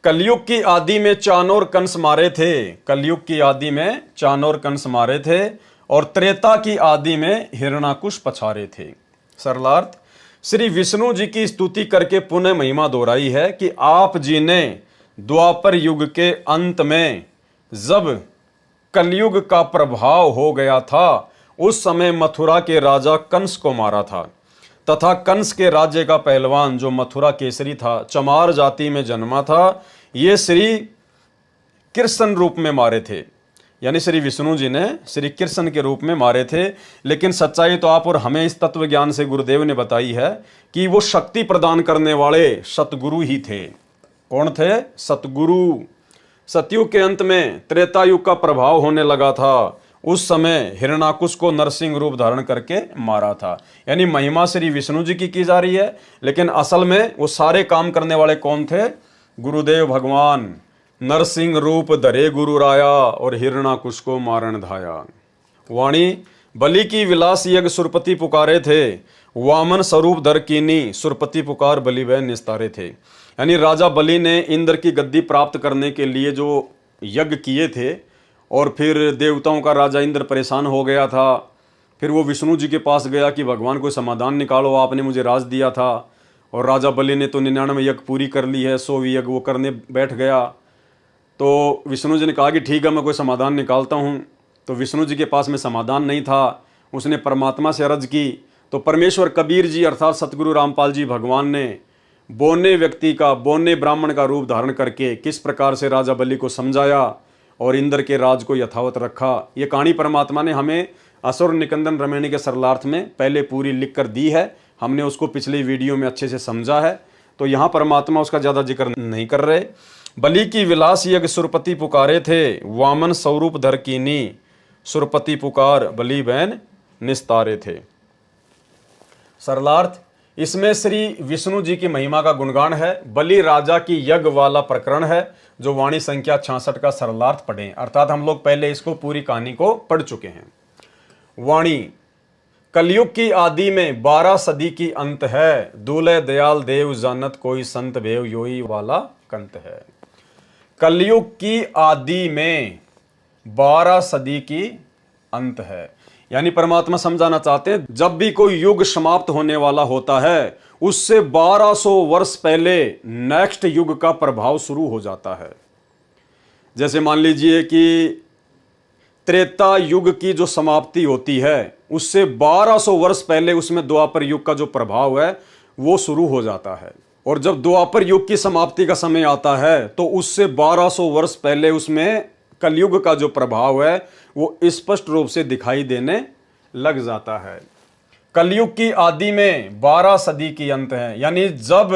कलयुग की आदि में चाणोर कंस मारे थे, कलयुग की आदि में चाणोर कंस मारे थे और त्रेता की आदि में हिरणाकुश पछारे थे। सरलार्थ श्री विष्णु जी की स्तुति करके पुनः महिमा दोहराई है कि आप जी ने द्वापर युग के अंत में जब कलयुग का प्रभाव हो गया था, उस समय मथुरा के राजा कंस को मारा था तथा कंस के राज्य का पहलवान जो मथुरा केसरी था, चमार जाति में जन्मा था, ये श्री कृष्ण रूप में मारे थे। यानी श्री विष्णु जी ने श्री कृष्ण के रूप में मारे थे। लेकिन सच्चाई तो आप और हमें इस तत्व ज्ञान से गुरुदेव ने बताई है कि वो शक्ति प्रदान करने वाले सतगुरु ही थे। कौन थे? सतगुरु। सतयुग के अंत में त्रेता युग का प्रभाव होने लगा था, उस समय हिरणाकुश को नरसिंह रूप धारण करके मारा था। यानी महिमा श्री विष्णु जी की जा रही है, लेकिन असल में वो सारे काम करने वाले कौन थे? गुरुदेव भगवान। नरसिंह रूप धरे गुरु राया और हिरणाकुश को मारण धाया। वाणी बलि की विलास यज्ञ सुरपति पुकारे थे, वामन स्वरूप धर कीनी सुरपति पुकार बलि वह निस्तारे थे। यानी राजा बलि ने इंद्र की गद्दी प्राप्त करने के लिए जो यज्ञ किए थे, और फिर देवताओं का राजा इंद्र परेशान हो गया था। फिर वो विष्णु जी के पास गया कि भगवान कोई समाधान निकालो, आपने मुझे राज दिया था। और राजा बलि ने तो 99 यज्ञ पूरी कर ली है, 100वीं यज्ञ वो करने बैठ गया। तो विष्णु जी ने कहा कि ठीक है, मैं कोई समाधान निकालता हूँ। तो विष्णु जी के पास में समाधान नहीं था, उसने परमात्मा से अर्ज की। तो परमेश्वर कबीर जी अर्थात सतगुरु रामपाल जी भगवान ने बोने व्यक्ति का, बोने ब्राह्मण का रूप धारण करके किस प्रकार से राजा बलि को समझाया और इंद्र के राज को यथावत रखा। ये कहानी परमात्मा ने हमें असुर निकंदन रमणी के सरलार्थ में पहले पूरी लिख कर दी है। हमने उसको पिछले वीडियो में अच्छे से समझा है, तो यहाँ परमात्मा उसका ज़्यादा जिक्र नहीं कर रहे। बलि की विलास यज्ञ सुरपति पुकारे थे, वामन स्वरूप धर कीनी, सुरपति पुकार बलि बैन निस्तारे थे। सरलार्थ, इसमें श्री विष्णु जी की महिमा का गुणगान है। बलि राजा की यज्ञ वाला प्रकरण है, जो वाणी संख्या 66 का सरलार्थ पढ़ें, अर्थात हम लोग पहले इसको पूरी कहानी को पढ़ चुके हैं। वाणी, कलयुग की आदि में 12 सदी की अंत है, दूल्हे दयाल देव जानत कोई संत भेव योही वाला कंत है। कलयुग की आदि में 12 सदी की अंत है, यानी परमात्मा समझाना चाहते हैं जब भी कोई युग समाप्त होने वाला होता है, उससे 1200 वर्ष पहले नेक्स्ट युग का प्रभाव शुरू हो जाता है। जैसे मान लीजिए कि त्रेता युग की जो समाप्ति होती है, उससे 1200 वर्ष पहले उसमें द्वापर युग का जो प्रभाव है वो शुरू हो जाता है। और जब द्वापर युग की समाप्ति का समय आता है, तो उससे 1200 वर्ष पहले उसमें कलयुग का जो प्रभाव है वो स्पष्ट रूप से दिखाई देने लग जाता है। कलयुग की आदि में 12 सदी की अंत है, यानी जब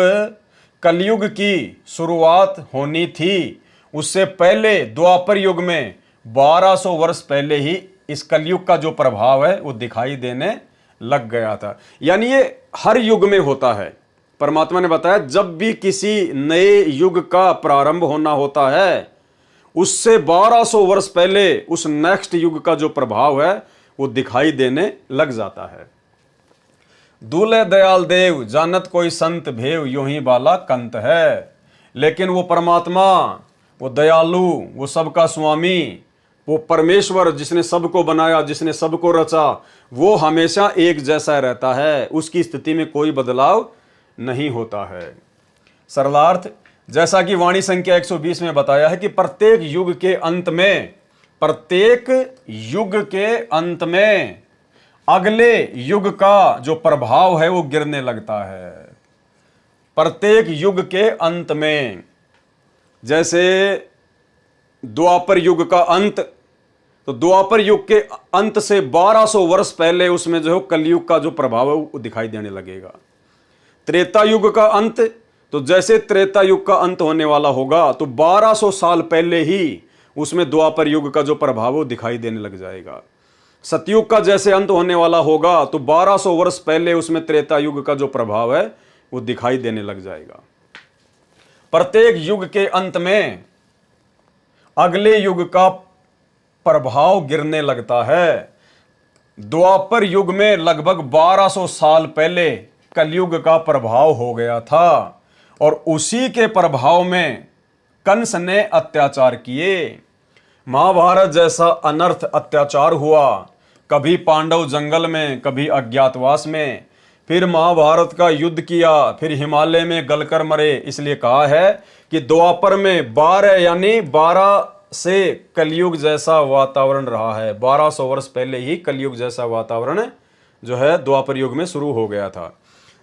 कलयुग की शुरुआत होनी थी, उससे पहले द्वापर युग में 1200 वर्ष पहले ही इस कलयुग का जो प्रभाव है वो दिखाई देने लग गया था। यानी ये हर युग में होता है। परमात्मा ने बताया जब भी किसी नए युग का प्रारंभ होना होता है, उससे 1200 वर्ष पहले उस नेक्स्ट युग का जो प्रभाव है वो दिखाई देने लग जाता है। दूल्हे दयाल देव जानत कोई संत भेव यूं ही बाला कंत है। लेकिन वो परमात्मा, वो दयालु, वो सबका स्वामी, वो परमेश्वर जिसने सबको बनाया, जिसने सबको रचा, वो हमेशा एक जैसा रहता है, उसकी स्थिति में कोई बदलाव नहीं होता है। सरलार्थ, जैसा कि वाणी संख्या 120 में बताया है कि प्रत्येक युग के अंत में अगले युग का जो प्रभाव है वो गिरने लगता है। प्रत्येक युग के अंत में, जैसे द्वापर युग का अंत, तो द्वापर युग के अंत से 1200 वर्ष पहले उसमें जो है कलयुग का जो प्रभाव है वो दिखाई देने लगेगा। त्रेता युग का अंत, तो जैसे त्रेता युग का अंत होने वाला होगा तो 1200 साल पहले ही उसमें द्वापर युग का जो प्रभाव वो दिखाई देने लग जाएगा। सतयुग का जैसे अंत होने वाला होगा तो 1200 वर्ष पहले उसमें त्रेता युग का जो प्रभाव है वो दिखाई देने लग जाएगा। प्रत्येक युग के अंत में अगले युग का प्रभाव गिरने लगता है। द्वापर युग में लगभग 1200 साल पहले कलयुग का प्रभाव हो गया था और उसी के प्रभाव में कंस ने अत्याचार किए। महाभारत जैसा अनर्थ अत्याचार हुआ, कभी पांडव जंगल में, कभी अज्ञातवास में, फिर महाभारत का युद्ध किया, फिर हिमालय में गलकर मरे। इसलिए कहा है कि द्वापर में 12 यानी 12 से कलयुग जैसा वातावरण रहा है। 1200 वर्ष पहले ही कलयुग जैसा वातावरण जो है द्वापर युग में शुरू हो गया था,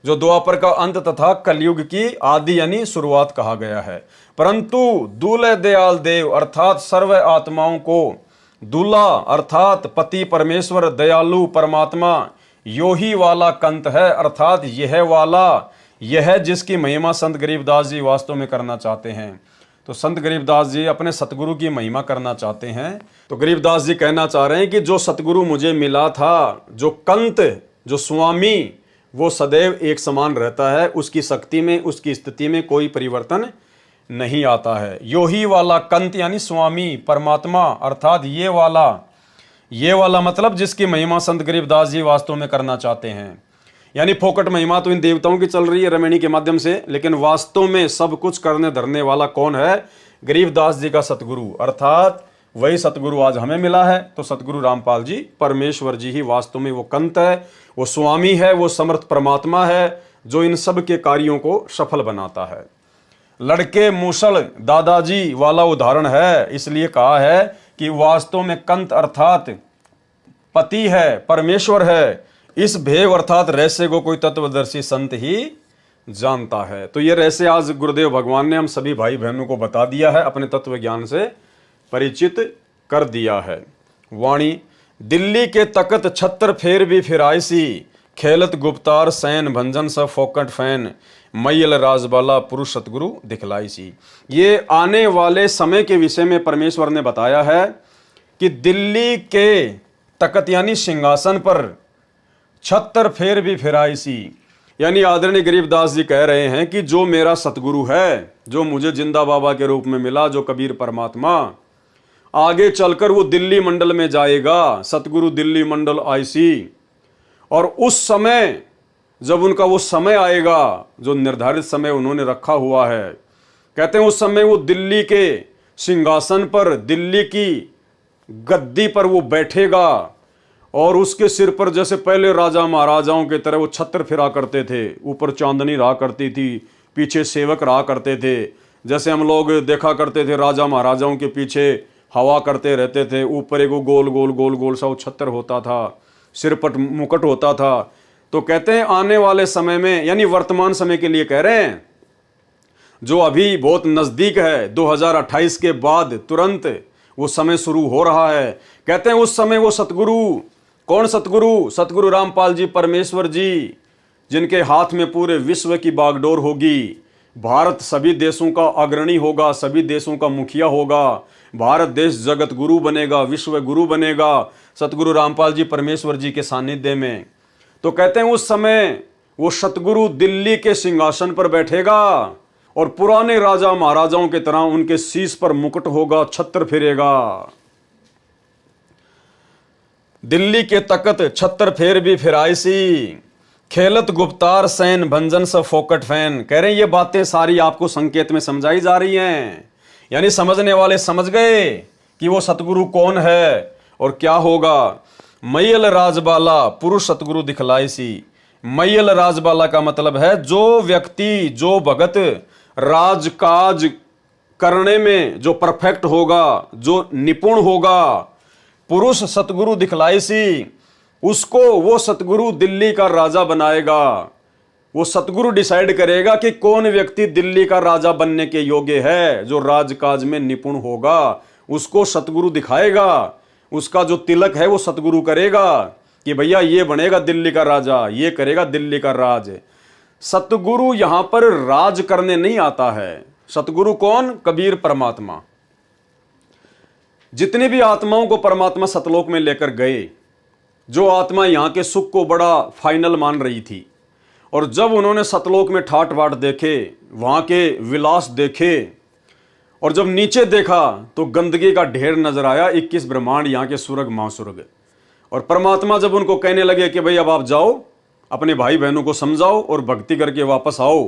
जो द्वापर का अंत तथा कलयुग की आदि यानी शुरुआत कहा गया है। परंतु दूल्हे दयाल देव अर्थात सर्व आत्माओं को दूल्हा अर्थात पति परमेश्वर दयालु परमात्मा यो ही वाला कंत है, अर्थात यह वाला, यह जिसकी महिमा संत गरीबदास जी वास्तव में करना चाहते हैं। तो संत गरीबदास जी अपने सतगुरु की महिमा करना चाहते हैं। तो गरीबदास जी कहना चाह रहे हैं कि जो सतगुरु मुझे मिला था, जो कंत, जो स्वामी, वो सदैव एक समान रहता है। उसकी शक्ति में, उसकी स्थिति में कोई परिवर्तन नहीं आता है। यो ही वाला कंत यानी स्वामी परमात्मा, अर्थात ये वाला मतलब जिसकी महिमा संत गरीबदास जी वास्तव में करना चाहते हैं। यानी फोकट महिमा तो इन देवताओं की चल रही है रमणी के माध्यम से, लेकिन वास्तव में सब कुछ करने धरने वाला कौन है? गरीबदास जी का सतगुरु, अर्थात वही सतगुरु आज हमें मिला है। तो सतगुरु रामपाल जी परमेश्वर जी ही वास्तव में वो कंत है, वो स्वामी है, वो समर्थ परमात्मा है जो इन सब के कार्यों को सफल बनाता है। लड़के मूसल दादाजी वाला उदाहरण है, इसलिए कहा है कि वास्तव में कंत अर्थात पति है, परमेश्वर है। इस भेव अर्थात रहस्य को कोई तत्वदर्शी संत ही जानता है। तो ये रहस्य आज गुरुदेव भगवान ने हम सभी भाई बहनों को बता दिया है, अपने तत्व ज्ञान से परिचित कर दिया है। वाणी, दिल्ली के तकत छत्र फेर भी फिराइसी, खेलत गुप्तार सैन भंजन स फोकट फैन, मैयल राजबाला पुरुष सतगुरु दिखलाई सी। ये आने वाले समय के विषय में परमेश्वर ने बताया है कि दिल्ली के तकत यानी सिंहासन पर छत्तर फेर भी फिराई सी, यानी आदरणीय गरीबदास जी कह रहे हैं कि जो मेरा सतगुरु है, जो मुझे जिंदा बाबा के रूप में मिला, जो कबीर परमात्मा, आगे चलकर वो दिल्ली मंडल में जाएगा, सतगुरु दिल्ली मंडल आईसी। और उस समय जब उनका वो समय आएगा जो निर्धारित समय उन्होंने रखा हुआ है, कहते हैं उस समय वो दिल्ली के सिंहासन पर, दिल्ली की गद्दी पर वो बैठेगा और उसके सिर पर जैसे पहले राजा महाराजाओं के तरह वो छत्र फिरा करते थे, ऊपर चांदनी रहा करती थी, पीछे सेवक रहा करते थे। जैसे हम लोग देखा करते थे राजा महाराजाओं के पीछे हवा करते रहते थे, ऊपर एक गोल गोल गोल गोल सा वो छत्र होता था, सिर पर मुकुट होता था। तो कहते हैं आने वाले समय में, यानी वर्तमान समय के लिए कह रहे हैं, जो अभी बहुत नजदीक है, 2028 के बाद तुरंत वो समय शुरू हो रहा है। कहते हैं उस समय वो सतगुरु, कौन सतगुरु? सतगुरु रामपाल जी परमेश्वर जी, जिनके हाथ में पूरे विश्व की बागडोर होगी। भारत सभी देशों का अग्रणी होगा, सभी देशों का मुखिया होगा, भारत देश जगत गुरु बनेगा, विश्व गुरु बनेगा सतगुरु रामपाल जी परमेश्वर जी के सानिध्य में। तो कहते हैं उस समय वो सतगुरु दिल्ली के सिंहासन पर बैठेगा और पुराने राजा महाराजाओं की तरह उनके शीश पर मुकुट होगा, छत्र फिरेगा। दिल्ली के तकत छत्र फेर भी फिराइसी, खेलत गुप्तार सैन भंजन स फोकट फैन। कह रहे हैं ये बातें सारी आपको संकेत में समझाई जा रही हैं, यानी समझने वाले समझ गए कि वो सतगुरु कौन है और क्या होगा। मैयल राजबाला पुरुष सतगुरु दिखलाई सी। मैयल राजबाला का मतलब है जो व्यक्ति, जो भगत राजकाज करने में जो परफेक्ट होगा, जो निपुण होगा, पुरुष सतगुरु दिखलाई सी, उसको वो सतगुरु दिल्ली का राजा बनाएगा। वो सतगुरु डिसाइड करेगा कि कौन व्यक्ति दिल्ली का राजा बनने के योग्य है, जो राजकाज में निपुण होगा उसको सतगुरु दिखाएगा। उसका जो तिलक है वो सतगुरु करेगा कि भैया ये बनेगा दिल्ली का राजा, ये करेगा दिल्ली का राज। सतगुरु यहां पर राज करने नहीं आता है। सतगुरु कौन? कबीर परमात्मा। जितनी भी आत्माओं को परमात्मा सतलोक में लेकर गए, जो आत्मा यहां के सुख को बड़ा फाइनल मान रही थी, और जब उन्होंने सतलोक में ठाट बाट देखे, वहां के विलास देखे, और जब नीचे देखा तो गंदगी का ढेर नजर आया, 21 ब्रह्मांड, यहाँ के सुरग महासुरग। और परमात्मा जब उनको कहने लगे कि भाई अब आप जाओ, अपने भाई बहनों को समझाओ और भक्ति करके वापस आओ,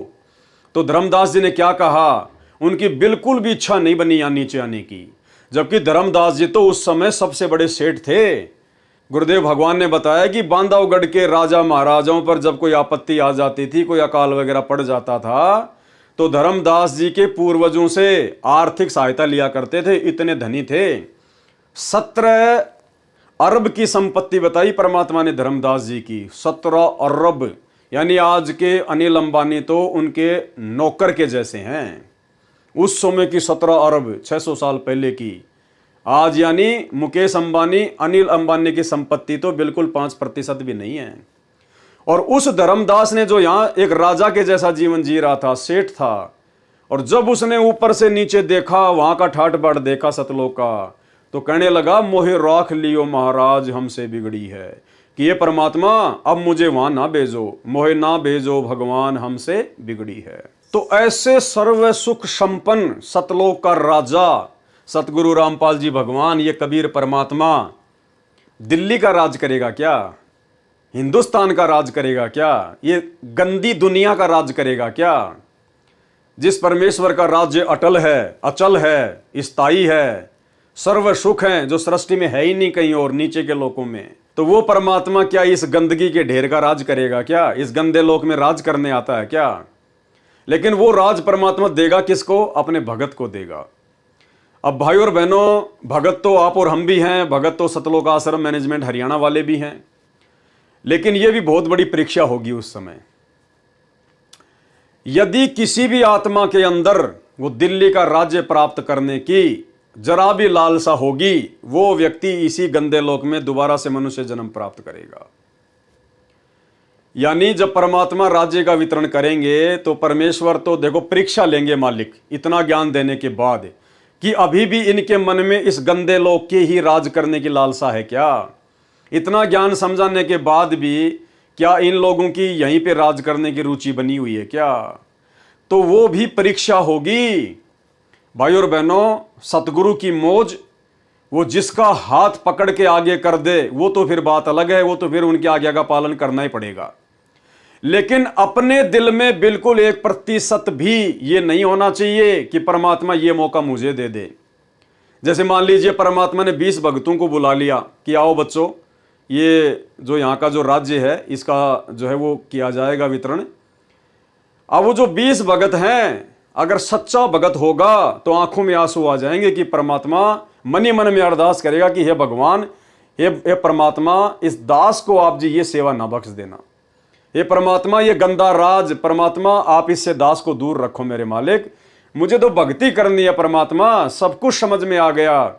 तो धर्मदास जी ने क्या कहा? उनकी बिल्कुल भी इच्छा नहीं बनी यहाँ नीचे आने की, जबकि धर्मदास जी तो उस समय सबसे बड़े सेठ थे। गुरुदेव भगवान ने बताया कि बांधवगढ़ के राजा महाराजाओं पर जब कोई आपत्ति आ जाती थी, कोई अकाल वगैरह पड़ जाता था, तो धर्मदास जी के पूर्वजों से आर्थिक सहायता लिया करते थे, इतने धनी थे। 17 अरब की संपत्ति बताई परमात्मा ने धर्मदास जी की, 17 अरब, यानी आज के अनिल अंबानी तो उनके नौकर के जैसे हैं। उस समय की 17 अरब 600 साल पहले की। आज यानी मुकेश अंबानी, अनिल अंबानी की संपत्ति तो बिल्कुल 5% भी नहीं है। और उस धर्मदास ने जो यहाँ एक राजा के जैसा जीवन जी रहा था, सेठ था, और जब उसने ऊपर से नीचे देखा, वहां का ठाट बाट देखा सतलोक का, तो कहने लगा मोहे राख लियो महाराज हमसे बिगड़ी है, कि ये परमात्मा अब मुझे वहां ना भेजो, मोहे ना भेजो भगवान हमसे बिगड़ी है। तो ऐसे सर्व सुख संपन्न सतलोक का राजा सतगुरु रामपाल जी भगवान, ये कबीर परमात्मा दिल्ली का राज करेगा क्या? हिंदुस्तान का राज करेगा क्या? ये गंदी दुनिया का राज करेगा क्या? जिस परमेश्वर का राज्य अटल है, अचल है, स्थायी है, सर्व सुख है, जो सृष्टि में है ही नहीं कहीं और नीचे के लोकों में, तो वो परमात्मा क्या इस गंदगी के ढेर का राज करेगा क्या? इस गंदे लोक में राज करने आता है क्या? लेकिन वो राज परमात्मा देगा किसको? अपने भगत को देगा। अब भाई और बहनों, भगत तो आप और हम भी हैं, भगत तो सतलोक आश्रम मैनेजमेंट हरियाणा वाले भी हैं, लेकिन ये भी बहुत बड़ी परीक्षा होगी उस समय। यदि किसी भी आत्मा के अंदर वो दिल्ली का राज्य प्राप्त करने की जरा भी लालसा होगी, वो व्यक्ति इसी गंदे लोक में दोबारा से मनुष्य जन्म प्राप्त करेगा। यानी जब परमात्मा राज्य का वितरण करेंगे तो परमेश्वर तो देखो परीक्षा लेंगे मालिक, इतना ज्ञान देने के बाद कि अभी भी इनके मन में इस गंदे लोक के ही राज करने की लालसा है क्या? इतना ज्ञान समझाने के बाद भी क्या इन लोगों की यहीं पे राज करने की रुचि बनी हुई है क्या? तो वो भी परीक्षा होगी। भाई और बहनों, सतगुरु की मौज, वो जिसका हाथ पकड़ के आगे कर दे वो तो फिर बात अलग है, वो तो फिर उनकी आज्ञा का पालन करना ही पड़ेगा। लेकिन अपने दिल में बिल्कुल 1% भी ये नहीं होना चाहिए कि परमात्मा ये मौका मुझे दे दे। जैसे मान लीजिए परमात्मा ने 20 भक्तों को बुला लिया कि आओ बच्चों, ये जो यहाँ का जो राज्य है इसका जो है वो किया जाएगा वितरण। अब वो जो 20 भगत हैं, अगर सच्चा भगत होगा तो आंखों में आंसू आ जाएंगे कि परमात्मा मन ही मन में अरदास करेगा कि हे भगवान, हे परमात्मा, इस दास को आप जी ये सेवा ना बख्श देना। हे परमात्मा, ये गंदा राज परमात्मा आप इससे दास को दूर रखो मेरे मालिक, मुझे तो भक्ति करनी है परमात्मा, सब कुछ समझ में आ गया।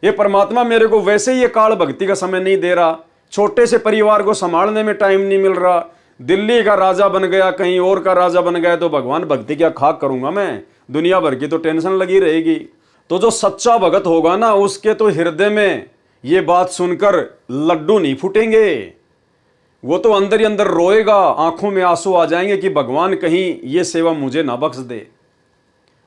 ये परमात्मा मेरे को वैसे ही ये काल भक्ति का समय नहीं दे रहा, छोटे से परिवार को संभालने में टाइम नहीं मिल रहा, दिल्ली का राजा बन गया, कहीं और का राजा बन गया, तो भगवान भक्ति क्या खाक करूंगा मैं, दुनिया भर की तो टेंशन लगी रहेगी। तो जो सच्चा भगत होगा ना, उसके तो हृदय में ये बात सुनकर लड्डू नहीं फूटेंगे, वो तो अंदर ही अंदर रोएगा, आंखों में आंसू आ जाएंगे कि भगवान कहीं ये सेवा मुझे ना बख्श दे,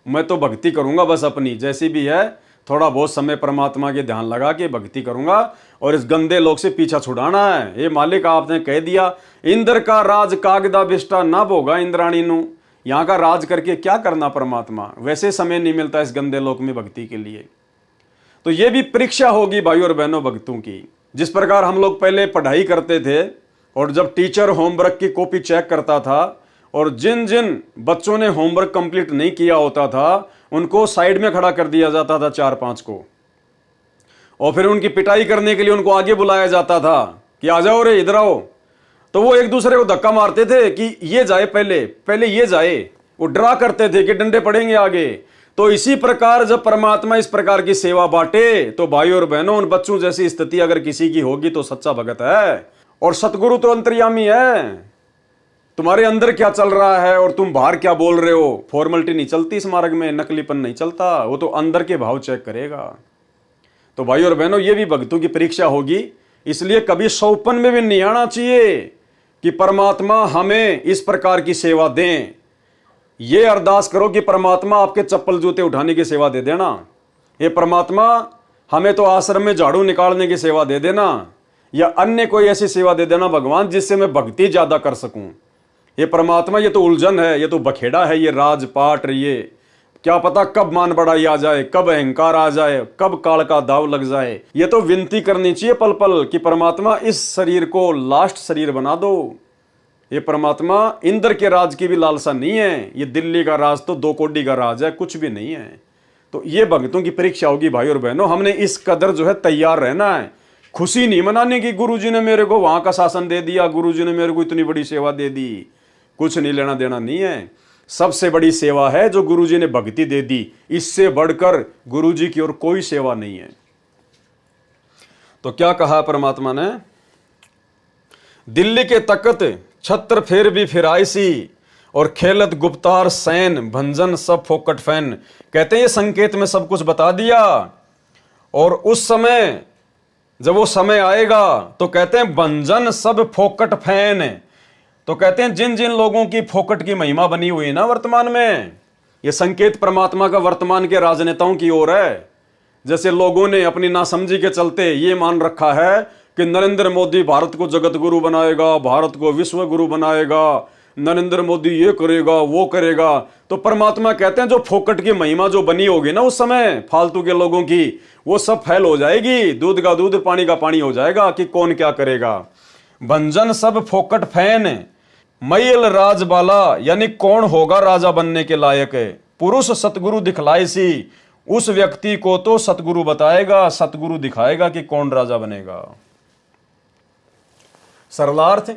मैं तो भक्ति करूंगा बस अपनी जैसी भी है, थोड़ा बहुत समय परमात्मा के ध्यान लगा के भक्ति करूंगा और इस गंदे लोक से पीछा छुड़ाना है। ये मालिक आपने कह दिया इंद्र का राज कागदा बिष्टा ना भोगा इंद्राणी नु, यहाँ का राज करके क्या करना परमात्मा, वैसे समय नहीं मिलता इस गंदे लोक में भक्ति के लिए। तो ये भी परीक्षा होगी भाई और बहनों भक्तों की। जिस प्रकार हम लोग पहले पढ़ाई करते थे और जब टीचर होमवर्क की कॉपी चेक करता था और जिन जिन बच्चों ने होमवर्क कंप्लीट नहीं किया होता था उनको साइड में खड़ा कर दिया जाता था 4-5 को, और फिर उनकी पिटाई करने के लिए उनको आगे बुलाया जाता था कि आ जाओ रे इधर आओ। तो वो एक दूसरे को धक्का मारते थे कि ये जाए पहले ये जाए, वो डरा करते थे कि डंडे पड़ेंगे आगे। तो इसी प्रकार जब परमात्मा इस प्रकार की सेवा बांटे तो भाई और बहनों, उन बच्चों जैसी स्थिति अगर किसी की होगी तो सच्चा भगत है। और सतगुरु तो अंतर्यामी है, तुम्हारे अंदर क्या चल रहा है और तुम बाहर क्या बोल रहे हो, फॉर्मेलिटी नहीं चलती इस मार्ग में, नकलीपन नहीं चलता, वो तो अंदर के भाव चेक करेगा। तो भाई और बहनों, ये भी भक्तों की परीक्षा होगी, इसलिए कभी सौपन में भी नहीं आना चाहिए कि परमात्मा हमें इस प्रकार की सेवा दें। ये अरदास करो कि परमात्मा आपके चप्पल जूते उठाने की सेवा दे देना, ये परमात्मा हमें तो आश्रम में झाड़ू निकालने की सेवा दे देना, या अन्य कोई ऐसी सेवा दे देना भगवान जिससे मैं भक्ति ज्यादा कर सकूं। ये परमात्मा, ये तो उलझन है, ये तो बखेड़ा है, ये राजपाट, ये क्या पता कब मान बढ़ाई आ जाए, कब अहंकार आ जाए, कब काल का दाव लग जाए। ये तो विनती करनी चाहिए पल पल कि परमात्मा इस शरीर को लास्ट शरीर बना दो। ये परमात्मा इंद्र के राज की भी लालसा नहीं है, ये दिल्ली का राज तो 2 कोड़ी का राज है, कुछ भी नहीं है। तो ये भक्तों की परीक्षा होगी भाई और बहनों, हमने इस कदर जो है तैयार रहना है। खुशी नहीं मनाने की गुरुजी ने मेरे को वहां का शासन दे दिया, गुरुजी ने मेरे को इतनी बड़ी सेवा दे दी, कुछ नहीं लेना देना नहीं है। सबसे बड़ी सेवा है जो गुरुजी ने भक्ति दे दी, इससे बढ़कर गुरुजी की और कोई सेवा नहीं है। तो क्या कहा परमात्मा ने, दिल्ली के तकत छत्र फेर भी फिराइसी और खेलत गुप्तार सैन भंजन सब फोकट फैन। कहते हैं ये संकेत में सब कुछ बता दिया, और उस समय जब वो समय आएगा तो कहते हैं भंजन सब फोकट फैन। तो कहते हैं जिन जिन लोगों की फोकट की महिमा बनी हुई है ना वर्तमान में, ये संकेत परमात्मा का वर्तमान के राजनेताओं की ओर है। जैसे लोगों ने अपनी नासमझी के चलते ये मान रखा है कि नरेंद्र मोदी भारत को जगत गुरु बनाएगा, भारत को विश्व गुरु बनाएगा, नरेंद्र मोदी ये करेगा वो करेगा। तो परमात्मा कहते हैं जो फोकट की महिमा जो बनी होगी ना उस समय फालतू के लोगों की, वो सब फैल हो जाएगी, दूध का दूध पानी का पानी हो जाएगा कि कौन क्या करेगा। भंजन सब फोकट फैन, मैयल राजबाला, यानी कौन होगा राजा बनने के लायक। पुरुष सतगुरु दिखलाए सी, उस व्यक्ति को तो सतगुरु बताएगा, सतगुरु दिखाएगा कि कौन राजा बनेगा। सरलार्थ,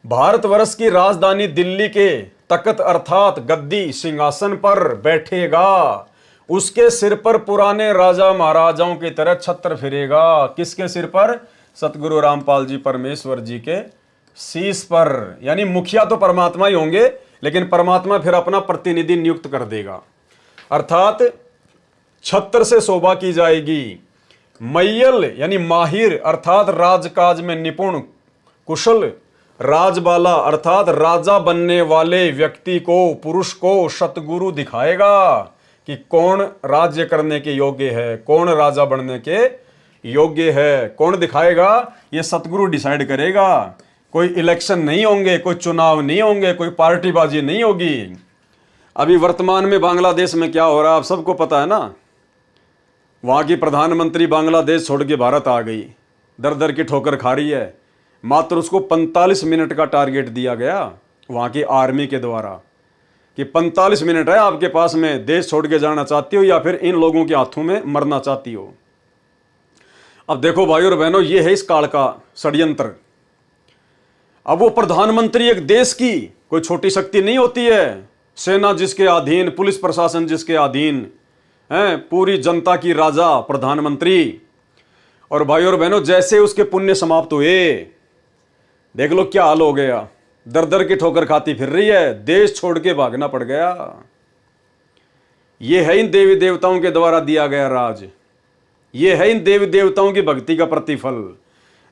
भारतवर्ष की राजधानी दिल्ली के तख्त अर्थात गद्दी सिंहासन पर बैठेगा, उसके सिर पर पुराने राजा महाराजाओं की तरह छत्र फिरेगा। किसके सिर पर? सतगुरु रामपाल जी परमेश्वर जी के शीश पर। यानी मुखिया तो परमात्मा ही होंगे, लेकिन परमात्मा फिर अपना प्रतिनिधि नियुक्त कर देगा, अर्थात छत्र से शोभा की जाएगी। मैयल यानी माहिर अर्थात राजकाज में निपुण कुशल, राजबाला अर्थात राजा बनने वाले व्यक्ति को, पुरुष को सतगुरु दिखाएगा कि कौन राज्य करने के योग्य है, कौन राजा बनने के योग्य है। कौन दिखाएगा? ये सतगुरु डिसाइड करेगा। कोई इलेक्शन नहीं होंगे, कोई चुनाव नहीं होंगे, कोई पार्टीबाजी नहीं होगी। अभी वर्तमान में बांग्लादेश में क्या हो रहा है आप सबको पता है ना। वहां की प्रधानमंत्री बांग्लादेश छोड़ के भारत आ गई, दर दर की ठोकर खा रही है। मात्र उसको 45 मिनट का टारगेट दिया गया वहां की आर्मी के द्वारा कि 45 मिनट है आपके पास में, देश छोड़ के जाना चाहती हो या फिर इन लोगों के हाथों में मरना चाहती हो। अब देखो भाई और बहनों, ये है इस काल का षड्यंत्र। अब वो प्रधानमंत्री एक देश की कोई छोटी शक्ति नहीं होती है, सेना जिसके अधीन, पुलिस प्रशासन जिसके अधीन है, पूरी जनता की राजा प्रधानमंत्री। और भाई और बहनों, जैसे उसके पुण्य समाप्त हुए, देख लो क्या हाल हो गया, दर दर की ठोकर खाती फिर रही है, देश छोड़ के भागना पड़ गया। यह है इन देवी देवताओं के द्वारा दिया गया राज, यह है इन देवी देवताओं की भक्ति का प्रतिफल।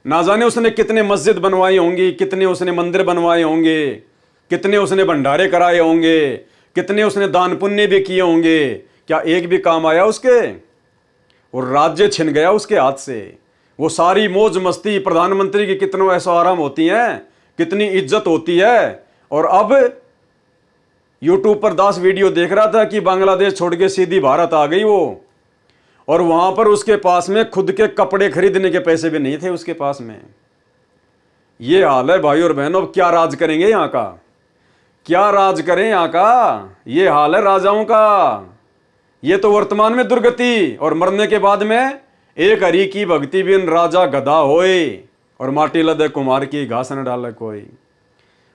ना जाने उसने कितने मस्जिद बनवाई होंगी, कितने उसने मंदिर बनवाए होंगे, कितने उसने भंडारे कराए होंगे, कितने उसने दान पुण्य भी किए होंगे, क्या एक भी काम आया उसके? और राज्य छिन गया उसके हाथ से। वो सारी मौज मस्ती प्रधानमंत्री की कितनों ऐसा आराम होती हैं, कितनी इज्जत होती है। और अब यूट्यूब पर 10 वीडियो देख रहा था कि बांग्लादेश छोड़ के सीधी भारत आ गई वो, और वहां पर उसके पास में खुद के कपड़े खरीदने के पैसे भी नहीं थे उसके पास में। ये हाल है भाई और बहनों। क्या राज करेंगे यहां का? क्या राज करें यहां का? ये हाल है राजाओं का। ये तो वर्तमान में दुर्गति, और मरने के बाद में एक हरि की भक्ति बिन राजा गधा होए, और माटी लदे कुमार की घास न डाले कोई।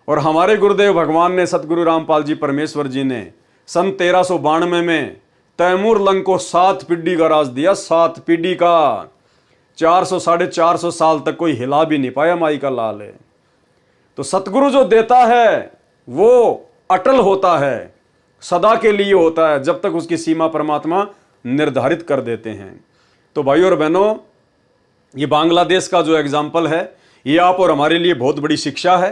और हमारे गुरुदेव भगवान ने, सतगुरु रामपाल जी परमेश्वर जी ने सन 1392 में तैमूर लंग को 7 पीढ़ी का राज दिया, 7 पीढ़ी का। 400 साढ़े 400 साल तक कोई हिला भी नहीं पाया, माई का लाल है। तो सतगुरु जो देता है वो अटल होता है, सदा के लिए होता है, जब तक उसकी सीमा परमात्मा निर्धारित कर देते हैं। तो भाई और बहनों, ये बांग्लादेश का जो एग्जाम्पल है, ये आप और हमारे लिए बहुत बड़ी शिक्षा है।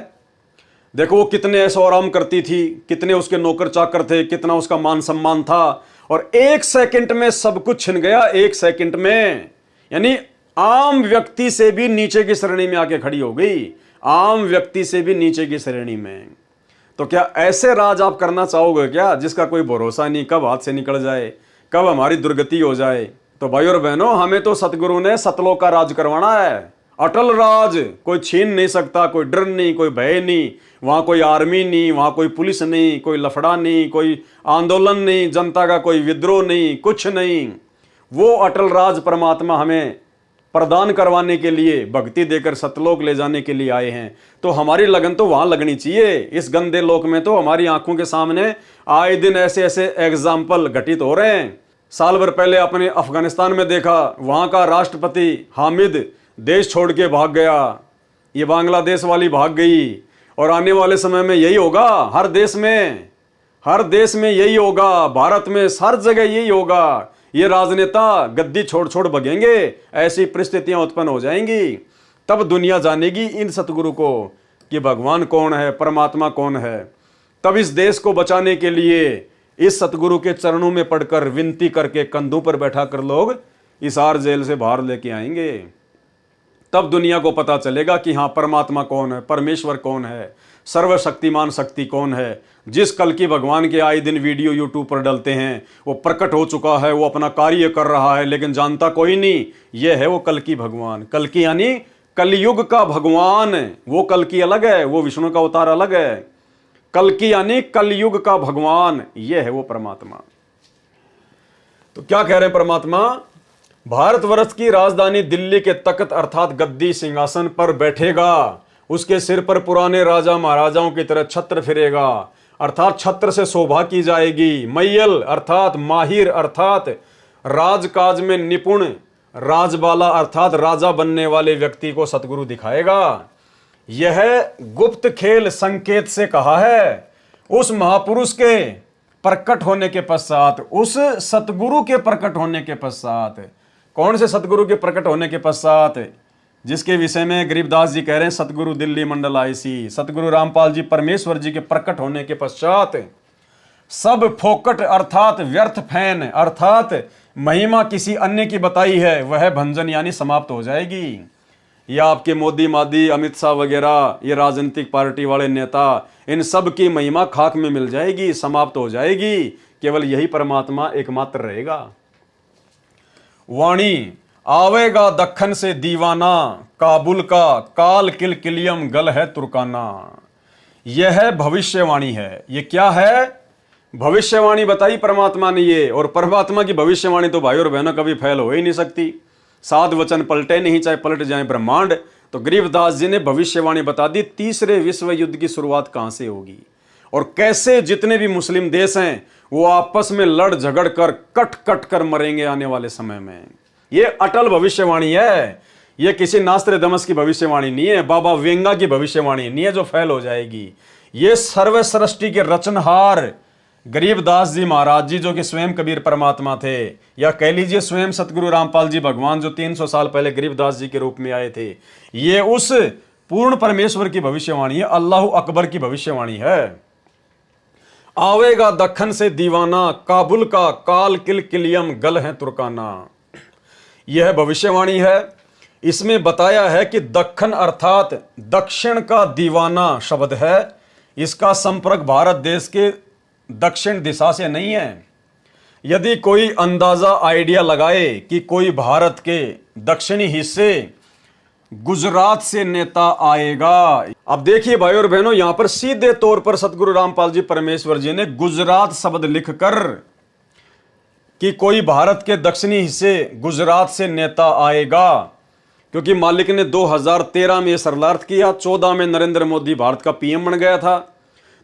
देखो वो कितने ऐशो आराम करती थी, कितने उसके नौकर चाकर थे, कितना उसका मान सम्मान था, और 1 सेकंड में सब कुछ छिन गया। 1 सेकंड में, यानी आम व्यक्ति से भी नीचे की श्रेणी में आके खड़ी हो गई, आम व्यक्ति से भी नीचे की श्रेणी में। तो क्या ऐसे राज आप करना चाहोगे क्या, जिसका कोई भरोसा नहीं, कब हाथ से निकल जाए, कब हमारी दुर्गति हो जाए? तो भाई और बहनों, हमें तो सतगुरु ने सतलोक का राज करवाना है, अटल राज। कोई छीन नहीं सकता, कोई डर नहीं, कोई भय नहीं, वहां कोई आर्मी नहीं, वहां कोई पुलिस नहीं, कोई लफड़ा नहीं, कोई आंदोलन नहीं, जनता का कोई विद्रोह नहीं, कुछ नहीं। वो अटल राज परमात्मा हमें प्रदान करवाने के लिए, भक्ति देकर सतलोक ले जाने के लिए आए हैं। तो हमारी लगन तो वहां लगनी चाहिए। इस गंदे लोक में तो हमारी आंखों के सामने आए दिन ऐसे ऐसे एग्जाम्पल घटित हो रहे हैं। साल भर पहले अपने अफगानिस्तान में देखा, वहां का राष्ट्रपति हामिद देश छोड़ के भाग गया, ये बांग्लादेश वाली भाग गई। और आने वाले समय में यही होगा, हर देश में यही होगा, भारत में हर जगह यही होगा। ये राजनेता गद्दी छोड़ छोड़ भगेंगे, ऐसी परिस्थितियां उत्पन्न हो जाएंगी। तब दुनिया जानेगी इन सतगुरु को कि भगवान कौन है, परमात्मा कौन है। तब इस देश को बचाने के लिए इस सतगुरु के चरणों में पड़कर, विनती करके, कंधों पर बैठा कर लोग इस आर जेल से बाहर लेके आएंगे। तब दुनिया को पता चलेगा कि हाँ, परमात्मा कौन है, परमेश्वर कौन है, सर्वशक्तिमान शक्ति कौन है। जिस कल की भगवान के आए दिन वीडियो यूट्यूब पर डलते हैं, वो प्रकट हो चुका है, वो अपना कार्य कर रहा है, लेकिन जानता कोई नहीं। ये है वो कल की भगवान। कल की यानी कलयुग का भगवान। वो कल की अलग है, वो विष्णु का अवतार अलग है। कल की यानी कलयुग का भगवान, ये है वो परमात्मा। तो क्या कह रहे हैं परमात्मा? भारतवर्ष की राजधानी दिल्ली के तख्त अर्थात गद्दी सिंहासन पर बैठेगा। उसके सिर पर पुराने राजा महाराजाओं की तरह छत्र फिरेगा, अर्थात छत्र से शोभा की जाएगी। मैयल अर्थात माहिर अर्थात राजकाज में निपुण, राजबाला अर्थात राजा बनने वाले व्यक्ति को सतगुरु दिखाएगा। यह गुप्त खेल संकेत से कहा है। उस महापुरुष के प्रकट होने के पश्चात, उस सतगुरु के प्रकट होने के पश्चात, कौन से सतगुरु के प्रकट होने के पश्चात? जिसके विषय में गरीबदास जी कह रहे हैं सतगुरु दिल्ली मंडल आईसी, सतगुरु रामपाल जी परमेश्वर जी के प्रकट होने के पश्चात सब फोकट अर्थात व्यर्थ फैन अर्थात महिमा किसी अन्य की बताई है, वह भंजन यानी समाप्त हो जाएगी। यह आपके मोदी मादी, अमित शाह वगैरह, ये राजनीतिक पार्टी वाले नेता, इन सब की महिमा खाक में मिल जाएगी, समाप्त हो जाएगी। केवल यही परमात्मा एकमात्र रहेगा। वाणी आवेगा दक्खन से दीवाना, काबुल का काल किलकिलियम गल है तुर्काना। यह भविष्यवाणी है। ये क्या है? भविष्यवाणी बताई परमात्मा ने ये। और परमात्मा की भविष्यवाणी तो भाई और बहनों कभी फैल हो ही नहीं सकती। सात वचन पलटे नहीं, चाहे पलट जाए ब्रह्मांड। तो गरीबदास जी ने भविष्यवाणी बता दी तीसरे विश्व युद्ध की शुरुआत कहां से होगी और कैसे जितने भी मुस्लिम देश हैं वो आपस में लड़ झगड़ कर कट कट कर मरेंगे आने वाले समय में। ये अटल भविष्यवाणी है। ये किसी नास्ट्रेडमस की भविष्यवाणी नहीं है, बाबा वेंगा की भविष्यवाणी नहीं है जो फैल हो जाएगी। ये सर्व सृष्टि के रचनहार गरीबदास जी महाराज जी, जो कि स्वयं कबीर परमात्मा थे, या कह लीजिए स्वयं सतगुरु रामपाल जी भगवान, जो 300 साल पहले गरीबदास जी के रूप में आए थे, ये उस पूर्ण परमेश्वर की भविष्यवाणी है, अल्लाह अकबर की भविष्यवाणी है। आवेगा दक्खन से दीवाना, काबुल का काल किलकिलियम गल है तुर्काना। यह भविष्यवाणी है। इसमें बताया है कि दक्खन अर्थात दक्षिण का दीवाना शब्द है। इसका संपर्क भारत देश के दक्षिण दिशा से नहीं है। यदि कोई अंदाजा आइडिया लगाए कि कोई भारत के दक्षिणी हिस्से गुजरात से नेता आएगा। अब देखिए भाई और बहनों, यहां पर सीधे तौर पर सतगुरु रामपाल जी परमेश्वर जी ने गुजरात शब्द लिखकर कि कोई भारत के दक्षिणी हिस्से गुजरात से नेता आएगा, क्योंकि मालिक ने 2013 में यह शरणार्थ किया, 14 में नरेंद्र मोदी भारत का पीएम बन गया था।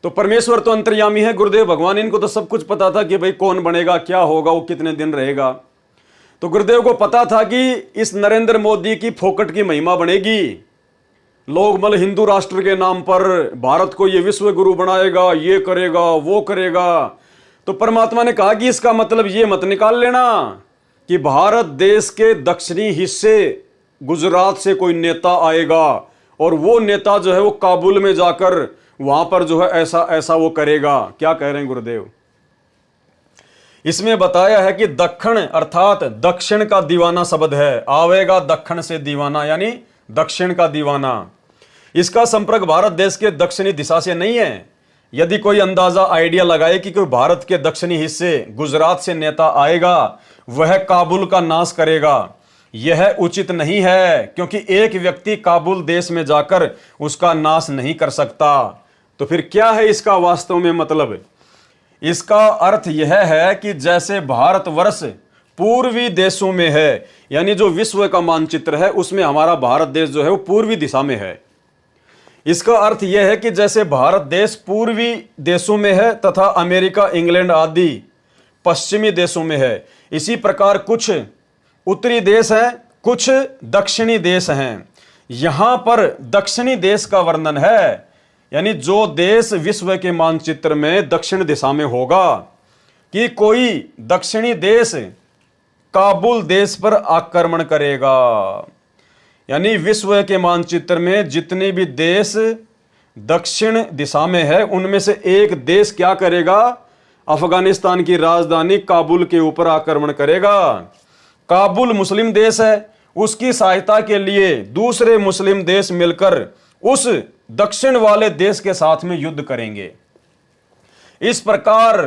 तो परमेश्वर तो अंतर्यामी है, गुरुदेव भगवान, इनको तो सब कुछ पता था कि भाई कौन बनेगा, क्या होगा, वो कितने दिन रहेगा। तो गुरुदेव को पता था कि इस नरेंद्र मोदी की फोकट की महिमा बनेगी। लोग मतलब हिंदू राष्ट्र के नाम पर भारत को ये विश्व गुरु बनाएगा, ये करेगा, वो करेगा। तो परमात्मा ने कहा कि इसका मतलब ये मत निकाल लेना कि भारत देश के दक्षिणी हिस्से गुजरात से कोई नेता आएगा और वो नेता जो है वो काबुल में जाकर वहां पर जो है ऐसा ऐसा वो करेगा। क्या कह रहे हैं गुरुदेव? इसमें बताया है कि दक्षिण अर्थात दक्षिण का दीवाना शब्द है। आवेगा दक्षिण से दीवाना यानी दक्षिण का दीवाना। इसका संपर्क भारत देश के दक्षिणी दिशा से नहीं है। यदि कोई अंदाजा आइडिया लगाए कि कोई भारत के दक्षिणी हिस्से गुजरात से नेता आएगा, वह काबुल का नाश करेगा, यह उचित नहीं है, क्योंकि एक व्यक्ति काबुल देश में जाकर उसका नाश नहीं कर सकता। तो फिर क्या है इसका वास्तव में मतलब? इसका अर्थ यह है कि जैसे भारतवर्ष पूर्वी देशों में है, यानी जो विश्व का मानचित्र है उसमें हमारा भारत देश जो है वो पूर्वी दिशा में है। इसका अर्थ यह है कि जैसे भारत देश पूर्वी देशों में है तथा अमेरिका, इंग्लैंड आदि पश्चिमी देशों में है, इसी प्रकार कुछ उत्तरी देश हैं, कुछ दक्षिणी देश हैं। यहां पर दक्षिणी देश का वर्णन है, यानी जो देश विश्व के मानचित्र में दक्षिण दिशा में होगा, कि कोई दक्षिणी देश काबुल देश पर आक्रमण करेगा। यानी विश्व के मानचित्र में जितने भी देश दक्षिण दिशा में है उनमें से एक देश क्या करेगा? अफगानिस्तान की राजधानी काबुल के ऊपर आक्रमण करेगा। काबुल मुस्लिम देश है, उसकी सहायता के लिए दूसरे मुस्लिम देश मिलकर उस दक्षिण वाले देश के साथ में युद्ध करेंगे। इस प्रकार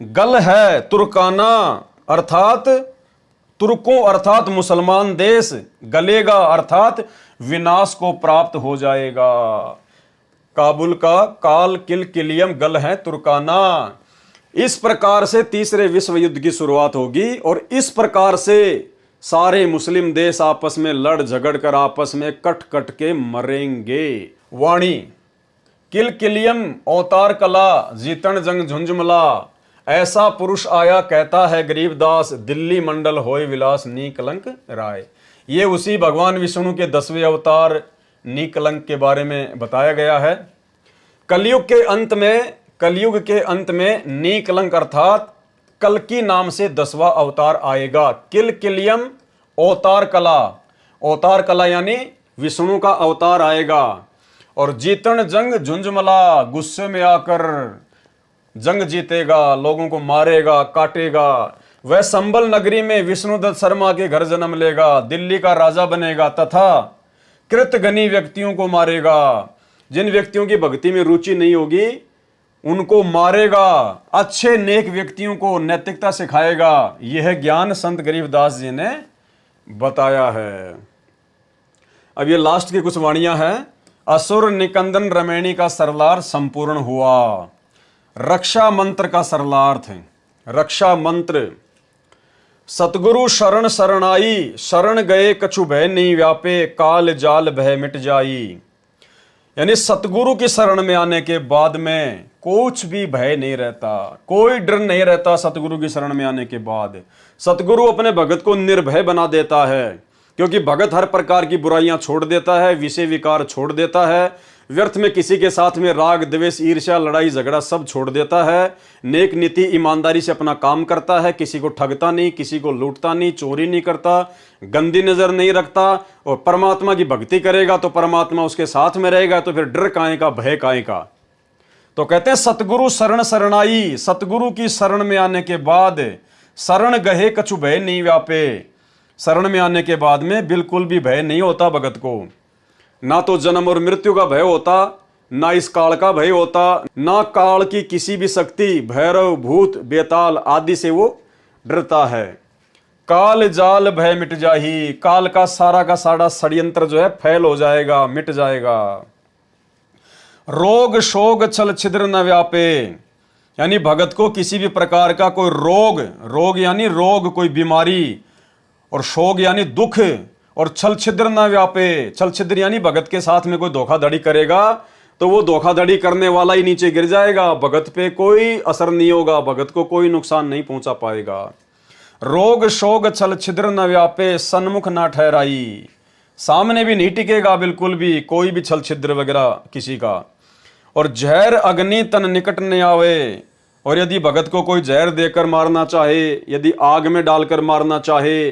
गल है तुर्काना अर्थात तुर्कों अर्थात मुसलमान देश गलेगा अर्थात विनाश को प्राप्त हो जाएगा। काबुल का काल किल किलियम गल है तुर्काना। इस प्रकार से तीसरे विश्व युद्ध की शुरुआत होगी और इस प्रकार से सारे मुस्लिम देश आपस में लड़ झगड़ कर आपस में कट कट के मरेंगे। वाणी किल किलियम अवतार कला जीतन जंग झुंझुमला, ऐसा पुरुष आया कहता है गरीबदास, दिल्ली मंडल होय विलास नी कलंक राय। ये उसी भगवान विष्णु के 10वें अवतार नी कलंक के बारे में बताया गया है। कलयुग के अंत में नी कलंक अर्थात कल्कि नाम से 10वां अवतार आएगा। किल किलियम अवतार कला यानी विष्णु का अवतार आएगा। और जीतन जंग झुंझुमला, गुस्से में आकर जंग जीतेगा, लोगों को मारेगा काटेगा। वह संबल नगरी में विष्णुदत्त शर्मा के घर जन्म लेगा, दिल्ली का राजा बनेगा तथा कृतघ्नी व्यक्तियों को मारेगा। जिन व्यक्तियों की भक्ति में रुचि नहीं होगी उनको मारेगा, अच्छे नेक व्यक्तियों को नैतिकता सिखाएगा। यह ज्ञान संत गरीबदास जी ने बताया है। अब ये लास्ट की कुछ वाणियां हैं। असुर निकंदन रमैणी का सरलार संपूर्ण हुआ। रक्षा मंत्र का सरलार्थ है। रक्षा मंत्र सतगुरु शरण शरणाई, शरण गए कछु भय नहीं व्यापे, काल जाल भय मिट जाई। यानी सतगुरु की शरण में आने के बाद में कुछ भी भय नहीं रहता, कोई डर नहीं रहता। सतगुरु की शरण में आने के बाद सतगुरु अपने भगत को निर्भय बना देता है, क्योंकि भगत हर प्रकार की बुराइयां छोड़ देता है, विषय विकार छोड़ देता है, व्यर्थ में किसी के साथ में राग द्वेष ईर्ष्या लड़ाई झगड़ा सब छोड़ देता है। नेक नीति ईमानदारी से अपना काम करता है, किसी को ठगता नहीं, किसी को लूटता नहीं, चोरी नहीं करता, गंदी नजर नहीं रखता। और परमात्मा की भक्ति करेगा तो परमात्मा उसके साथ में रहेगा, तो फिर डर काहे का, भय काहे का। तो कहते हैं सतगुरु शरण शरणाई, सतगुरु की शरण में आने के बाद शरण गहे कछु भय नहीं व्यापे। शरण में आने के बाद में बिल्कुल भी भय नहीं होता भगत को। ना तो जन्म और मृत्यु का भय होता, ना इस काल का भय होता, ना काल की किसी भी शक्ति भैरव भूत बेताल आदि से वो डरता है। काल जाल भय मिट जाही, काल का सारा षड्यंत्र जो है फैल हो जाएगा, मिट जाएगा। रोग शोग छल छिद्र न व्यापे, यानी भगत को किसी भी प्रकार का कोई रोग यानी रोग, कोई बीमारी, और शोग यानी दुख, और छल छिद्र न व्यापे। छल छिद्र यानी भगत के साथ में कोई धोखाधड़ी करेगा तो वो धोखाधड़ी करने वाला ही नीचे गिर जाएगा, भगत पे कोई असर नहीं होगा, भगत को कोई नुकसान नहीं पहुंचा पाएगा। रोग शोग छल छिद्र न व्यापे, सन्मुख ना ठहराई, सामने भी नहीं टिकेगा बिल्कुल भी कोई भी छल छिद्र वगैरह किसी का। और जहर अग्नि तन निकट न आवे, और यदि भगत को कोई जहर देकर मारना चाहे, यदि आग में डालकर मारना चाहे,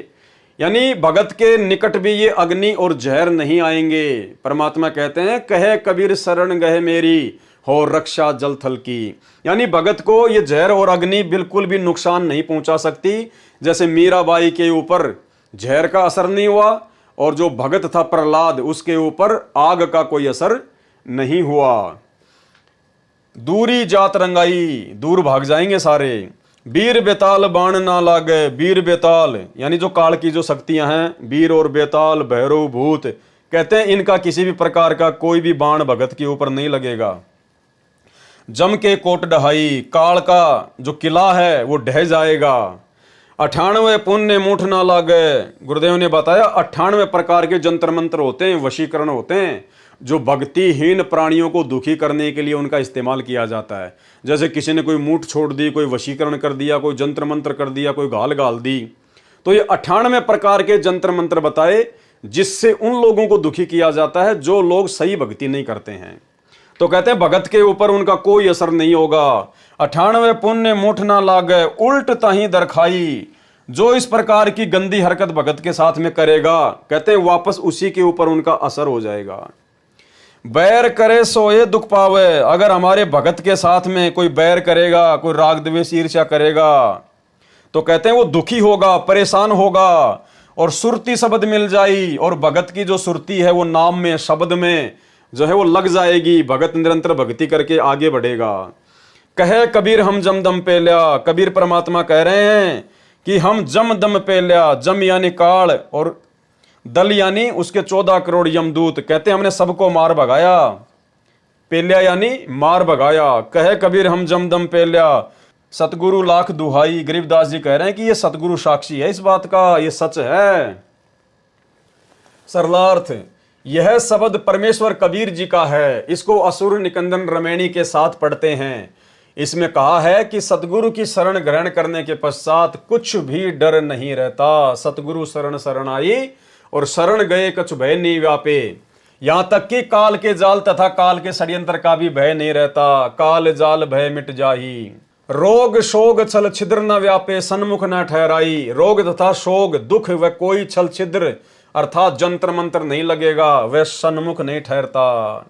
यानी भगत के निकट भी ये अग्नि और जहर नहीं आएंगे। परमात्मा कहते हैं कहे कबीर शरण गहे मेरी, हो रक्षा जल थल की। यानी भगत को ये जहर और अग्नि बिल्कुल भी नुकसान नहीं पहुंचा सकती। जैसे मीराबाई के ऊपर जहर का असर नहीं हुआ और जो भगत था प्रहलाद उसके ऊपर आग का कोई असर नहीं हुआ। दूरी जात रंगाई, दूर भाग जाएंगे सारे। वीर बेताल बाण ना लागे, वीर बेताल यानी जो काल की जो शक्तियां हैं, वीर और बेताल भैरव भूत, कहते हैं इनका किसी भी प्रकार का कोई भी बाण भगत के ऊपर नहीं लगेगा। जम के कोट ढहाई, काल का जो किला है वो ढह जाएगा। 98 पुण्य मूठ ना लागे, गुरुदेव ने बताया 98 प्रकार के जंत्र मंत्र होते हैं, वशीकरण होते हैं, जो भक्तिहीन प्राणियों को दुखी करने के लिए उनका इस्तेमाल किया जाता है। जैसे किसी ने कोई मूठ छोड़ दी, कोई वशीकरण कर दिया, कोई जंत्र मंत्र कर दिया, कोई गाल गाल दी, तो ये 98 प्रकार के जंत्र मंत्र बताए जिससे उन लोगों को दुखी किया जाता है जो लोग सही भक्ति नहीं करते हैं। तो कहते हैं भगत के ऊपर उनका कोई असर नहीं होगा। 98 पुण्य मूठ ना लागे, उल्ट ताही दरखाई, जो इस प्रकार की गंदी हरकत भगत के साथ में करेगा, कहते हैं वापस उसी के ऊपर उनका असर हो जाएगा। बैर करे सोए दुख पावे, अगर हमारे भगत के साथ में कोई बैर करेगा, कोई राग द्वेष ईर्ष्या करेगा, तो कहते हैं वो दुखी होगा, परेशान होगा। और सुरती शब्द मिल जाई, और भगत की जो सुरती है वो नाम में, शब्द में जो है वो लग जाएगी। भगत निरंतर भक्ति करके आगे बढ़ेगा। कहे कबीर हम जम दम पे लिया, कबीर परमात्मा कह रहे हैं कि हम जम दम पे लिया। जम यानी काल और दल यानी उसके 14 करोड़ यमदूत। कहते हमने सबको मार भगाया। पेल्या यानी मार भगाया। कहे कबीर हम जम दम पेल्या, सतगुरु लाख दुहाई। गरीबदास जी कह रहे हैं कि ये सतगुरु साक्षी है इस बात का, ये सच है। सरलार्थ, यह शब्द परमेश्वर कबीर जी का है। इसको असुर निकंदन रमैणी के साथ पढ़ते हैं। इसमें कहा है कि सतगुरु की शरण ग्रहण करने के पश्चात कुछ भी डर नहीं रहता। सतगुरु शरण शरण आई और शरण गए कछु भय नहीं व्यापे। यहां तक कि काल के जाल तथा काल के षड्यंत्र का भी भय नहीं रहता। काल जाल भय मिट जाही, रोग शोग छल छिद्र न व्यापे, सन्मुख न ठहराई। रोग तथा शोग, दुख व कोई छल छिद्र अर्थात जंत्र मंत्र नहीं लगेगा, वह सन्मुख नहीं ठहरता।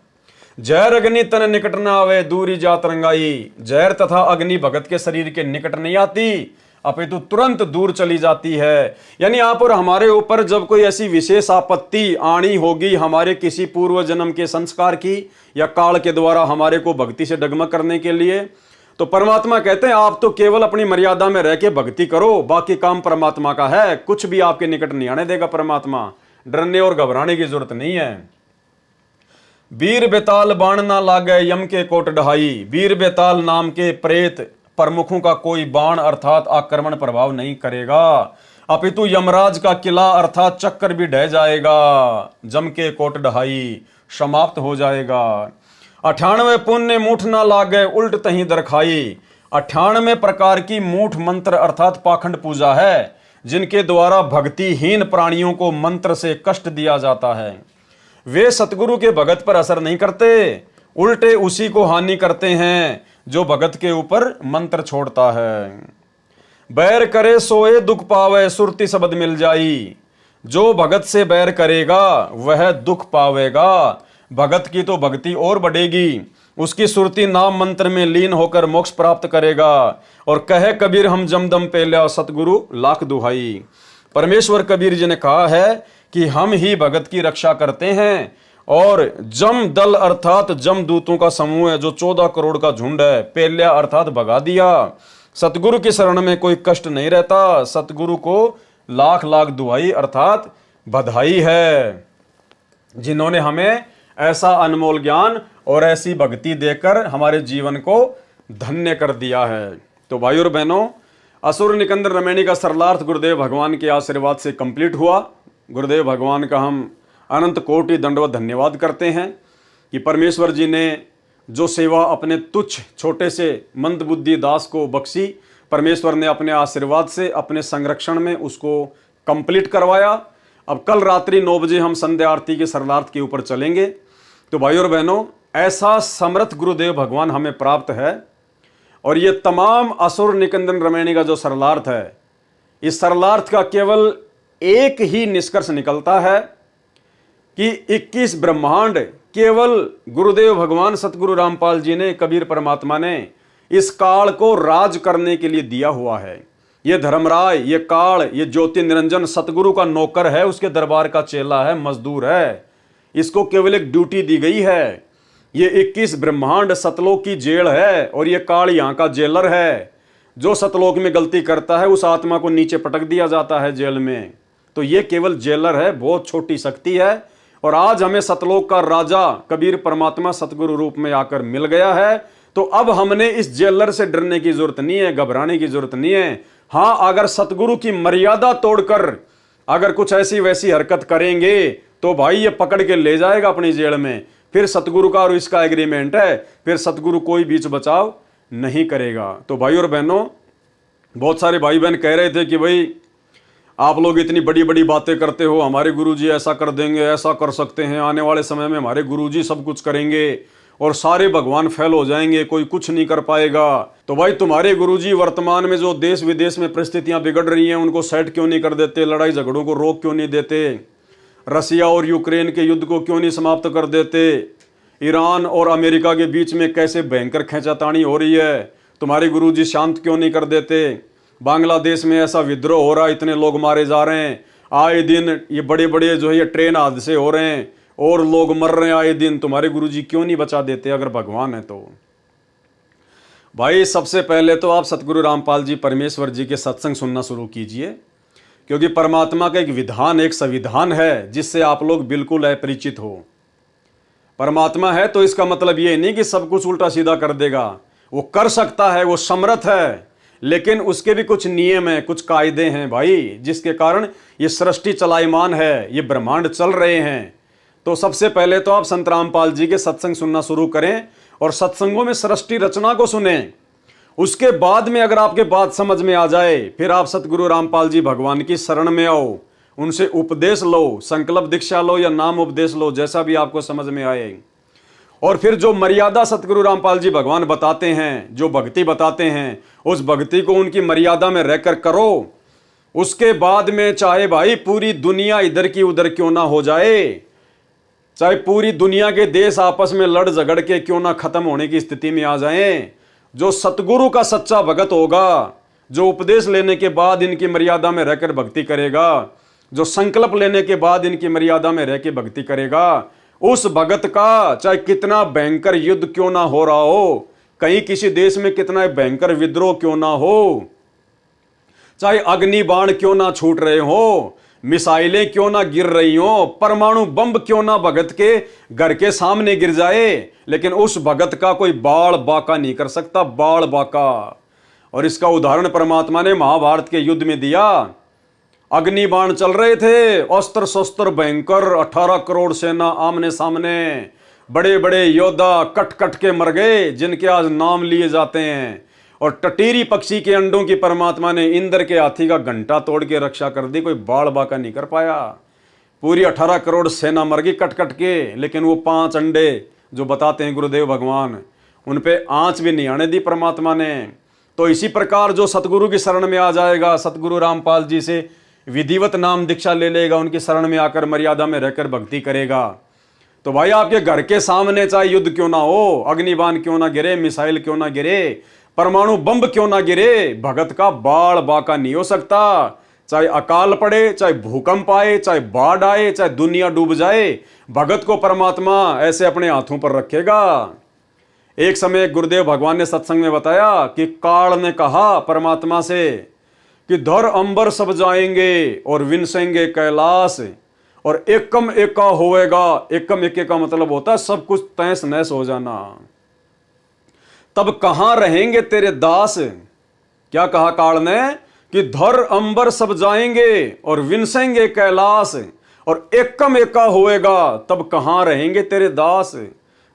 जहर अग्नि तन निकट न आवे, दूरी जात रंगाई। जहर तथा अग्नि भगत के शरीर के निकट नहीं आती, अपितु तुरंत दूर चली जाती है। यानी आप और हमारे ऊपर जब कोई ऐसी विशेष आपत्ति आनी होगी, हमारे किसी पूर्व जन्म के संस्कार की या काल के द्वारा हमारे को भक्ति से डगमग करने के लिए, तो परमात्मा कहते हैं आप तो केवल अपनी मर्यादा में रह के भक्ति करो, बाकी काम परमात्मा का है। कुछ भी आपके निकट नहीं आने देगा परमात्मा। डरने और घबराने की जरूरत नहीं है। वीर बेताल बाण ना लागे, यम के कोट ढहाई। वीर बेताल नाम के प्रेत प्रमुखों का कोई बाण अर्थात आक्रमण प्रभाव नहीं करेगा, अपितु यमराज का किला अर्थात चक्कर भी ढह जाएगा। जम के कोट ढहाई समाप्त हो जाएगा। 98 पुण्य मूठ ना लागे, उल्ट तही दरखाई। 98 प्रकार की मूठ मंत्र अर्थात पाखंड पूजा है, जिनके द्वारा भक्तिहीन प्राणियों को मंत्र से कष्ट दिया जाता है। वे सतगुरु के भगत पर असर नहीं करते, उल्टे उसी को हानि करते हैं जो भगत के ऊपर मंत्र छोड़ता है। बैर करे सोए दुख पावे, सुरती शब्द मिल जाई। जो भगत से बैर करेगा वह दुख पावेगा। भगत की तो भक्ति और बढ़ेगी, उसकी सुरती नाम मंत्र में लीन होकर मोक्ष प्राप्त करेगा। और कहे कबीर हम जमदम पेल्या, सतगुरु लाख दुहाई। परमेश्वर कबीर जी ने कहा है कि हम ही भगत की रक्षा करते हैं, और जम दल अर्थात जम दूतों का समूह है जो 14 करोड़ का झुंड है। पेल्या अर्थात भगा दिया। सतगुरु की शरण में कोई कष्ट नहीं रहता। सतगुरु को लाख लाख दुहाई अर्थात बधाई है, जिन्होंने हमें ऐसा अनमोल ज्ञान और ऐसी भक्ति देकर हमारे जीवन को धन्य कर दिया है। तो भाई और बहनों, असुर निकंदन रमैणी का सरलार्थ गुरुदेव भगवान के आशीर्वाद से कंप्लीट हुआ। गुरुदेव भगवान का हम अनंत कोटि दंडवत धन्यवाद करते हैं कि परमेश्वर जी ने जो सेवा अपने तुच्छ छोटे से मंदबुद्धि दास को बख्शी, परमेश्वर ने अपने आशीर्वाद से अपने संरक्षण में उसको कंप्लीट करवाया। अब कल रात्रि 9 बजे हम संध्या आरती के सरलार्थ के ऊपर चलेंगे। तो भाई और बहनों, ऐसा समर्थ गुरुदेव भगवान हमें प्राप्त है, और ये तमाम असुर निकंदन रमैणी का जो सरलार्थ है, इस सरलार्थ का केवल एक ही निष्कर्ष निकलता है कि 21 ब्रह्मांड केवल गुरुदेव भगवान सतगुरु रामपाल जी ने, कबीर परमात्मा ने इस काल को राज करने के लिए दिया हुआ है। ये धर्मराय, ये काल, ये ज्योति निरंजन सतगुरु का नौकर है, उसके दरबार का चेला है, मजदूर है। इसको केवल एक ड्यूटी दी गई है। ये 21 ब्रह्मांड सतलोक की जेल है, और ये काल यहाँ का जेलर है। जो सतलोक में गलती करता है उस आत्मा को नीचे पटक दिया जाता है जेल में। तो ये केवल जेलर है, बहुत छोटी शक्ति है। और आज हमें सतलोक का राजा कबीर परमात्मा सतगुरु रूप में आकर मिल गया है। तो अब हमने इस जेलर से डरने की जरूरत नहीं है, घबराने की जरूरत नहीं है। हाँ, अगर सतगुरु की मर्यादा तोड़कर अगर कुछ ऐसी वैसी हरकत करेंगे तो भाई ये पकड़ के ले जाएगा अपनी जेल में। फिर सतगुरु का और इसका एग्रीमेंट है, फिर सतगुरु कोई बीच बचाव नहीं करेगा। तो भाई और बहनों, बहुत सारे भाई बहन कह रहे थे कि भाई आप लोग इतनी बड़ी बड़ी बातें करते हो, हमारे गुरुजी ऐसा कर देंगे, ऐसा कर सकते हैं, आने वाले समय में हमारे गुरुजी सब कुछ करेंगे और सारे भगवान फेल हो जाएंगे, कोई कुछ नहीं कर पाएगा। तो भाई तुम्हारे गुरुजी वर्तमान में जो देश विदेश में परिस्थितियां बिगड़ रही हैं उनको सेट क्यों नहीं कर देते, लड़ाई झगड़ों को रोक क्यों नहीं देते, रसिया और यूक्रेन के युद्ध को क्यों नहीं समाप्त कर देते, ईरान और अमेरिका के बीच में कैसे भयंकर खींचातानी हो रही है, तुम्हारे गुरुजी शांत क्यों नहीं कर देते, बांग्लादेश में ऐसा विद्रोह हो रहा है, इतने लोग मारे जा रहे हैं, आए दिन ये बड़े बड़े जो है ये ट्रेन हादसे हो रहे हैं और लोग मर रहे हैं आए दिन, तुम्हारे गुरुजी क्यों नहीं बचा देते अगर भगवान है तो। भाई सबसे पहले तो आप सतगुरु रामपाल जी परमेश्वर जी के सत्संग सुनना शुरू कीजिए, क्योंकि परमात्मा का एक विधान, एक संविधान है जिससे आप लोग बिल्कुल अपरिचित हो। परमात्मा है तो इसका मतलब ये नहीं कि सब कुछ उल्टा सीधा कर देगा, वो कर सकता है, वो समर्थ है, लेकिन उसके भी कुछ नियम हैं, कुछ कायदे हैं भाई, जिसके कारण ये सृष्टि चलायमान है, ये ब्रह्मांड चल रहे हैं। तो सबसे पहले तो आप संत रामपाल जी के सत्संग सुनना शुरू करें और सत्संगों में सृष्टि रचना को सुने। उसके बाद में अगर आपके बात समझ में आ जाए, फिर आप सतगुरु रामपाल जी भगवान की शरण में आओ, उनसे उपदेश लो, संकल्प दीक्षा लो या नाम उपदेश लो, जैसा भी आपको समझ में आए। और फिर जो मर्यादा सतगुरु रामपाल जी भगवान बताते हैं, जो भक्ति बताते हैं, उस भक्ति को उनकी मर्यादा में रहकर करो। उसके बाद में चाहे भाई पूरी दुनिया इधर की उधर क्यों ना हो जाए, चाहे पूरी दुनिया के देश आपस में लड़ झगड़ के क्यों ना खत्म होने की स्थिति में आ जाएं, जो सतगुरु का सच्चा भगत होगा, जो उपदेश लेने के बाद इनकी मर्यादा में रहकर भक्ति करेगा, जो संकल्प लेने के बाद इनकी मर्यादा में रह के भक्ति करेगा, उस भगत का चाहे कितना भयंकर युद्ध क्यों ना हो रहा हो, कहीं किसी देश में कितना भयंकर विद्रोह क्यों ना हो, चाहे अग्नि बाण क्यों ना छूट रहे हो, मिसाइलें क्यों ना गिर रही हो, परमाणु बम क्यों ना भगत के घर के सामने गिर जाए, लेकिन उस भगत का कोई बाल बाका नहीं कर सकता, बाल बाका। और इसका उदाहरण परमात्मा ने महाभारत के युद्ध में दिया। अग्नि बाण चल रहे थे, अस्त्र शस्त्र भयंकर, 18 करोड़ सेना आमने सामने, बड़े बड़े योद्धा कट कट के मर गए, जिनके आज नाम लिए जाते हैं। और टटीरी पक्षी के अंडों की परमात्मा ने इंद्र के हाथी का घंटा तोड़ के रक्षा कर दी, कोई बाल बाका नहीं कर पाया। पूरी 18 करोड़ सेना मर गई कट कट के, लेकिन वो 5 अंडे जो बताते हैं गुरुदेव भगवान, उन पे आंच भी नहीं आने दी परमात्मा ने। तो इसी प्रकार जो सतगुरु की शरण में आ जाएगा, सतगुरु रामपाल जी से विधिवत नाम दीक्षा ले लेगा, उनकी शरण में आकर मर्यादा में रहकर भक्ति करेगा, तो भाई आपके घर के सामने चाहे युद्ध क्यों ना हो, अग्निबाण क्यों ना गिरे, मिसाइल क्यों ना गिरे, परमाणु बम क्यों ना गिरे, भगत का बाल बाका नहीं हो सकता। चाहे अकाल पड़े, चाहे भूकंप आए, चाहे बाढ़ आए, चाहे दुनिया डूब जाए, भगत को परमात्मा ऐसे अपने हाथों पर रखेगा। एक समय गुरुदेव भगवान ने सत्संग में बताया कि काल ने कहा परमात्मा से कि धर अंबर सब जाएंगे और विनसेंगे कैलाश, और एकम एका होएगा। एकम एके का मतलब होता है सब कुछ तैस नैस हो जाना। तब कहां रहेंगे तेरे दास। क्या कहा काल ने कि धर अंबर सब जाएंगे और विनसेंगे कैलाश, और एकम एका होएगा, तब कहां रहेंगे तेरे दास।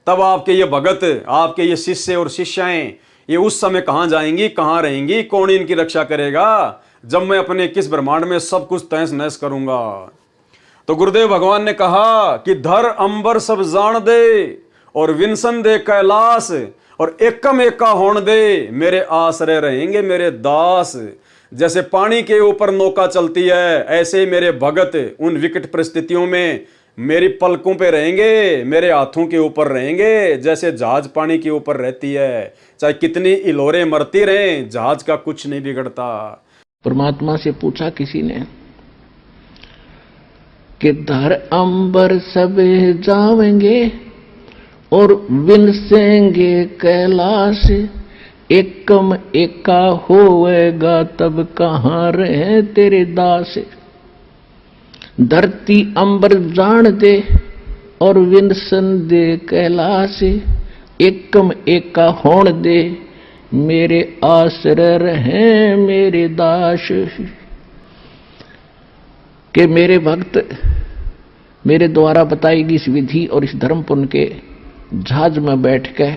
तब आपके ये भगत, आपके ये शिष्य और शिष्याएं, ये उस समय कहां जाएंगी, कहां रहेंगी, कौन इनकी रक्षा करेगा, जब मैं अपने किस ब्रह्मांड में सब कुछ तहस नहस करूंगा। तो गुरुदेव भगवान ने कहा कि धर अंबर सब जान दे और विनसन दे कैलाश, और एकम एका होण दे, मेरे आश्रय रहेंगे मेरे दास। जैसे पानी के ऊपर नौका चलती है, ऐसे मेरे भगत उन विकट परिस्थितियों में मेरी पलकों पे रहेंगे, मेरे हाथों के ऊपर रहेंगे, जैसे जहाज पानी के ऊपर रहती है। चाहे कितनी इलोरे मरती रहें, जहाज का कुछ नहीं बिगड़ता। परमात्मा से पूछा किसी ने कि धर अंबर सब जावेंगे और विनसेंगे कैलाश, एकम एका होएगा, तब कहां रहे तेरे दास। धरती अंबर जान दे और विनसन दे कैलाश, एकम एका होण दे, मेरे आश्रय रहे मेरे दास। कि मेरे भक्त मेरे द्वारा बताई गई इस विधि और इस धर्म पुण्य के जहाज में बैठ के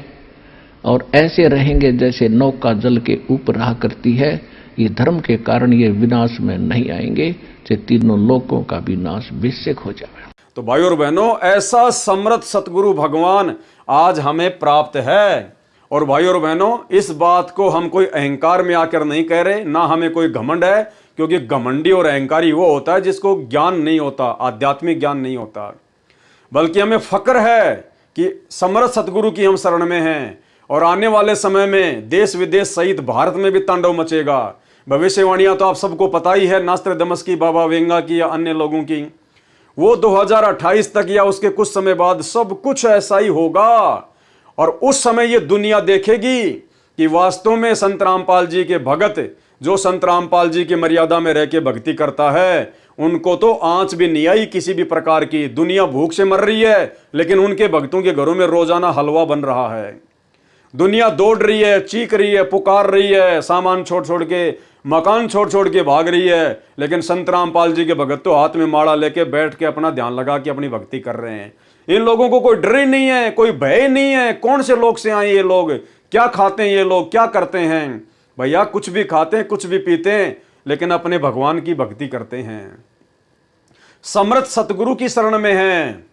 और ऐसे रहेंगे जैसे नौका जल के ऊपर रहा करती है। ये धर्म के कारण ये विनाश में नहीं आएंगे, चाहे तीनों लोकों का विनाश बेशक हो जाए। तो भाई और बहनों, ऐसा समर्थ सतगुरु भगवान आज हमें प्राप्त है। और भाई और बहनों, इस बात को हम कोई अहंकार में आकर नहीं कह रहे, ना हमें कोई घमंड है, क्योंकि घमंडी और अहंकारी वो होता है जिसको ज्ञान नहीं होता, आध्यात्मिक ज्ञान नहीं होता। बल्कि हमें फक्र है कि समर्थ सतगुरु की हम शरण में हैं, और आने वाले समय में देश विदेश सहित भारत में भी तांडव मचेगा। भविष्यवाणियां तो आप सबको पता ही है, नास्ट्राडामस की, बाबा वेंगा की या अन्य लोगों की। वो 2028 तक या उसके कुछ समय बाद सब कुछ ऐसा ही होगा। और उस समय ये दुनिया देखेगी कि वास्तव में संत रामपाल जी के भगत, जो संत रामपाल जी की मर्यादा में रह के भक्ति करता है, उनको तो आंच भी नहीं आई किसी भी प्रकार की। दुनिया भूख से मर रही है, लेकिन उनके भक्तों के घरों में रोजाना हलवा बन रहा है। दुनिया दौड़ रही है, चीख रही है, पुकार रही है, सामान छोड़ छोड़ के, मकान छोड़ छोड़ के भाग रही है, लेकिन संत रामपाल जी के भगत तो हाथ में माला लेके बैठ के अपना ध्यान लगा के अपनी भक्ति कर रहे हैं। इन लोगों को कोई डर ही नहीं है, कोई भय नहीं है। कौन से लोग से आए ये लोग, क्या खाते हैं ये लोग, क्या करते हैं? भैया कुछ भी खाते हैं, कुछ भी पीते हैं, लेकिन अपने भगवान की भक्ति करते हैं। समर्थ सतगुरु की शरण में हैं,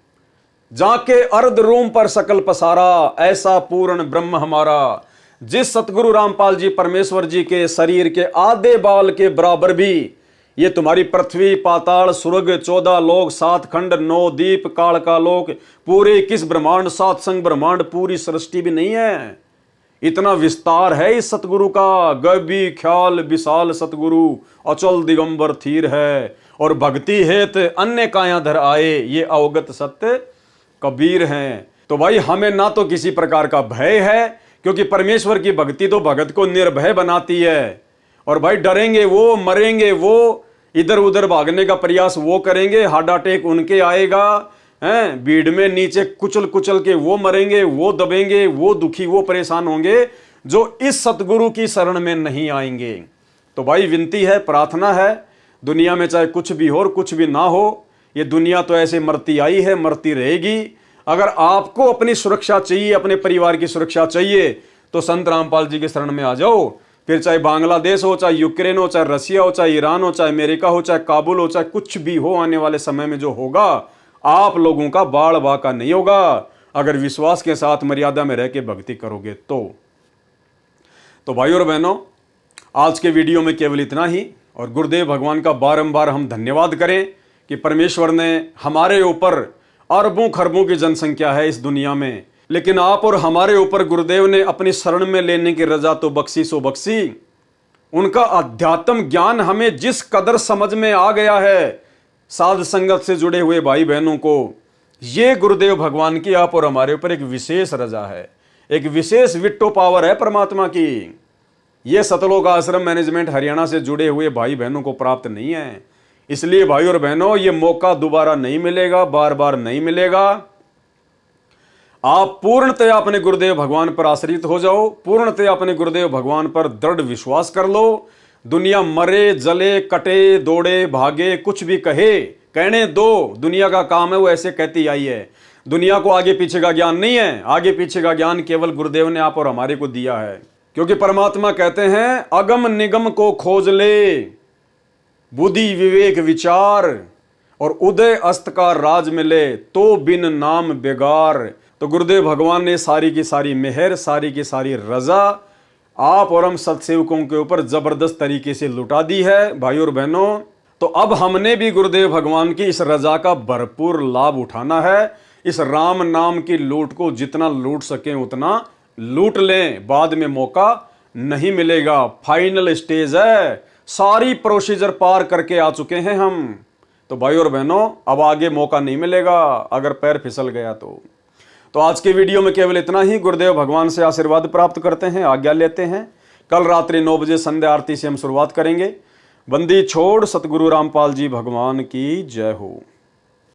जाके अर्ध रोम पर सकल पसारा, ऐसा पूर्ण ब्रह्म हमारा। जिस सतगुरु रामपाल जी परमेश्वर जी के शरीर के आधे बाल के बराबर भी ये तुम्हारी पृथ्वी, पाताल, स्वर्ग, 14 लोक, 7 खंड, 9 दीप, काल का लोक, पूरे 21 ब्रह्मांड, 7 संग ब्रह्मांड, पूरी सृष्टि भी नहीं है। इतना विस्तार है इस सतगुरु का। गभी ख्याल विशाल सतगुरु, अचल दिगंबर थीर है। और भक्ति हेत अन्य कायाधर आए, ये अवगत सत्य कबीर हैं। तो भाई हमें ना तो किसी प्रकार का भय है, क्योंकि परमेश्वर की भक्ति तो भगत को निर्भय बनाती है। और भाई डरेंगे वो, मरेंगे वो, इधर उधर भागने का प्रयास वो करेंगे, हार्ट अटैक उनके आएगा, हैं भीड़ में नीचे कुचल कुचल के वो मरेंगे, वो दबेंगे, वो दुखी, वो परेशान होंगे, जो इस सतगुरु की शरण में नहीं आएंगे। तो भाई विनती है, प्रार्थना है, दुनिया में चाहे कुछ भी हो और कुछ भी ना हो, ये दुनिया तो ऐसे मरती आई है, मरती रहेगी। अगर आपको अपनी सुरक्षा चाहिए, अपने परिवार की सुरक्षा चाहिए, तो संत रामपाल जी के शरण में आ जाओ। फिर चाहे बांग्लादेश हो, चाहे यूक्रेन हो, चाहे रसिया हो, चाहे ईरान हो, चाहे अमेरिका हो, चाहे काबुल हो, चाहे कुछ भी हो, आने वाले समय में जो होगा आप लोगों का बाढ़ बाका नहीं होगा, अगर विश्वास के साथ मर्यादा में रह के भक्ति करोगे तो भाई और बहनों, आज के वीडियो में केवल इतना ही। और गुरुदेव भगवान का बारंबार हम धन्यवाद करें कि परमेश्वर ने हमारे ऊपर, अरबों खरबों की जनसंख्या है इस दुनिया में, लेकिन आप और हमारे ऊपर गुरुदेव ने अपनी शरण में लेने की रजा तो बख्शी सो बख्शी। उनका अध्यात्म ज्ञान हमें जिस कदर समझ में आ गया है, साध संगत से जुड़े हुए भाई बहनों को, ये गुरुदेव भगवान की आप और हमारे ऊपर एक विशेष रजा है, एक विशेष विट्टो पावर है परमात्मा की। ये सतलोक आश्रम मैनेजमेंट हरियाणा से जुड़े हुए भाई बहनों को प्राप्त नहीं है। इसलिए भाई और बहनों, ये मौका दोबारा नहीं मिलेगा, बार बार नहीं मिलेगा। आप पूर्णतया अपने गुरुदेव भगवान पर आश्रित हो जाओ, पूर्णतया अपने गुरुदेव भगवान पर दृढ़ विश्वास कर लो। दुनिया मरे, जले, कटे, दौड़े, भागे, कुछ भी कहे, कहने दो, दुनिया का काम है, वो ऐसे कहती आई है। दुनिया को आगे पीछे का ज्ञान नहीं है, आगे पीछे का ज्ञान केवल गुरुदेव ने आप और हमारे को दिया है। क्योंकि परमात्मा कहते हैं, अगम निगम को खोज ले, बुद्धि विवेक विचार, और उदय अस्त का राज मिले, तो बिन नाम बेगार। तो गुरुदेव भगवान ने सारी की सारी मेहर, सारी की सारी रजा आप और हम सत्सेवकों के ऊपर जबरदस्त तरीके से लुटा दी है भाई और बहनों। तो अब हमने भी गुरुदेव भगवान की इस रजा का भरपूर लाभ उठाना है। इस राम नाम की लूट को जितना लूट सकें उतना लूट लें, बाद में मौका नहीं मिलेगा। फाइनल स्टेज है, सारी प्रोसीजर पार करके आ चुके हैं हम। तो भाई और बहनों, अब आगे मौका नहीं मिलेगा अगर पैर फिसल गया तो आज के वीडियो में केवल इतना ही। गुरुदेव भगवान से आशीर्वाद प्राप्त करते हैं, आज्ञा लेते हैं। कल रात्रि 9 बजे संध्या आरती से हम शुरुआत करेंगे। बंदी छोड़ सतगुरु रामपाल जी भगवान की जय हो।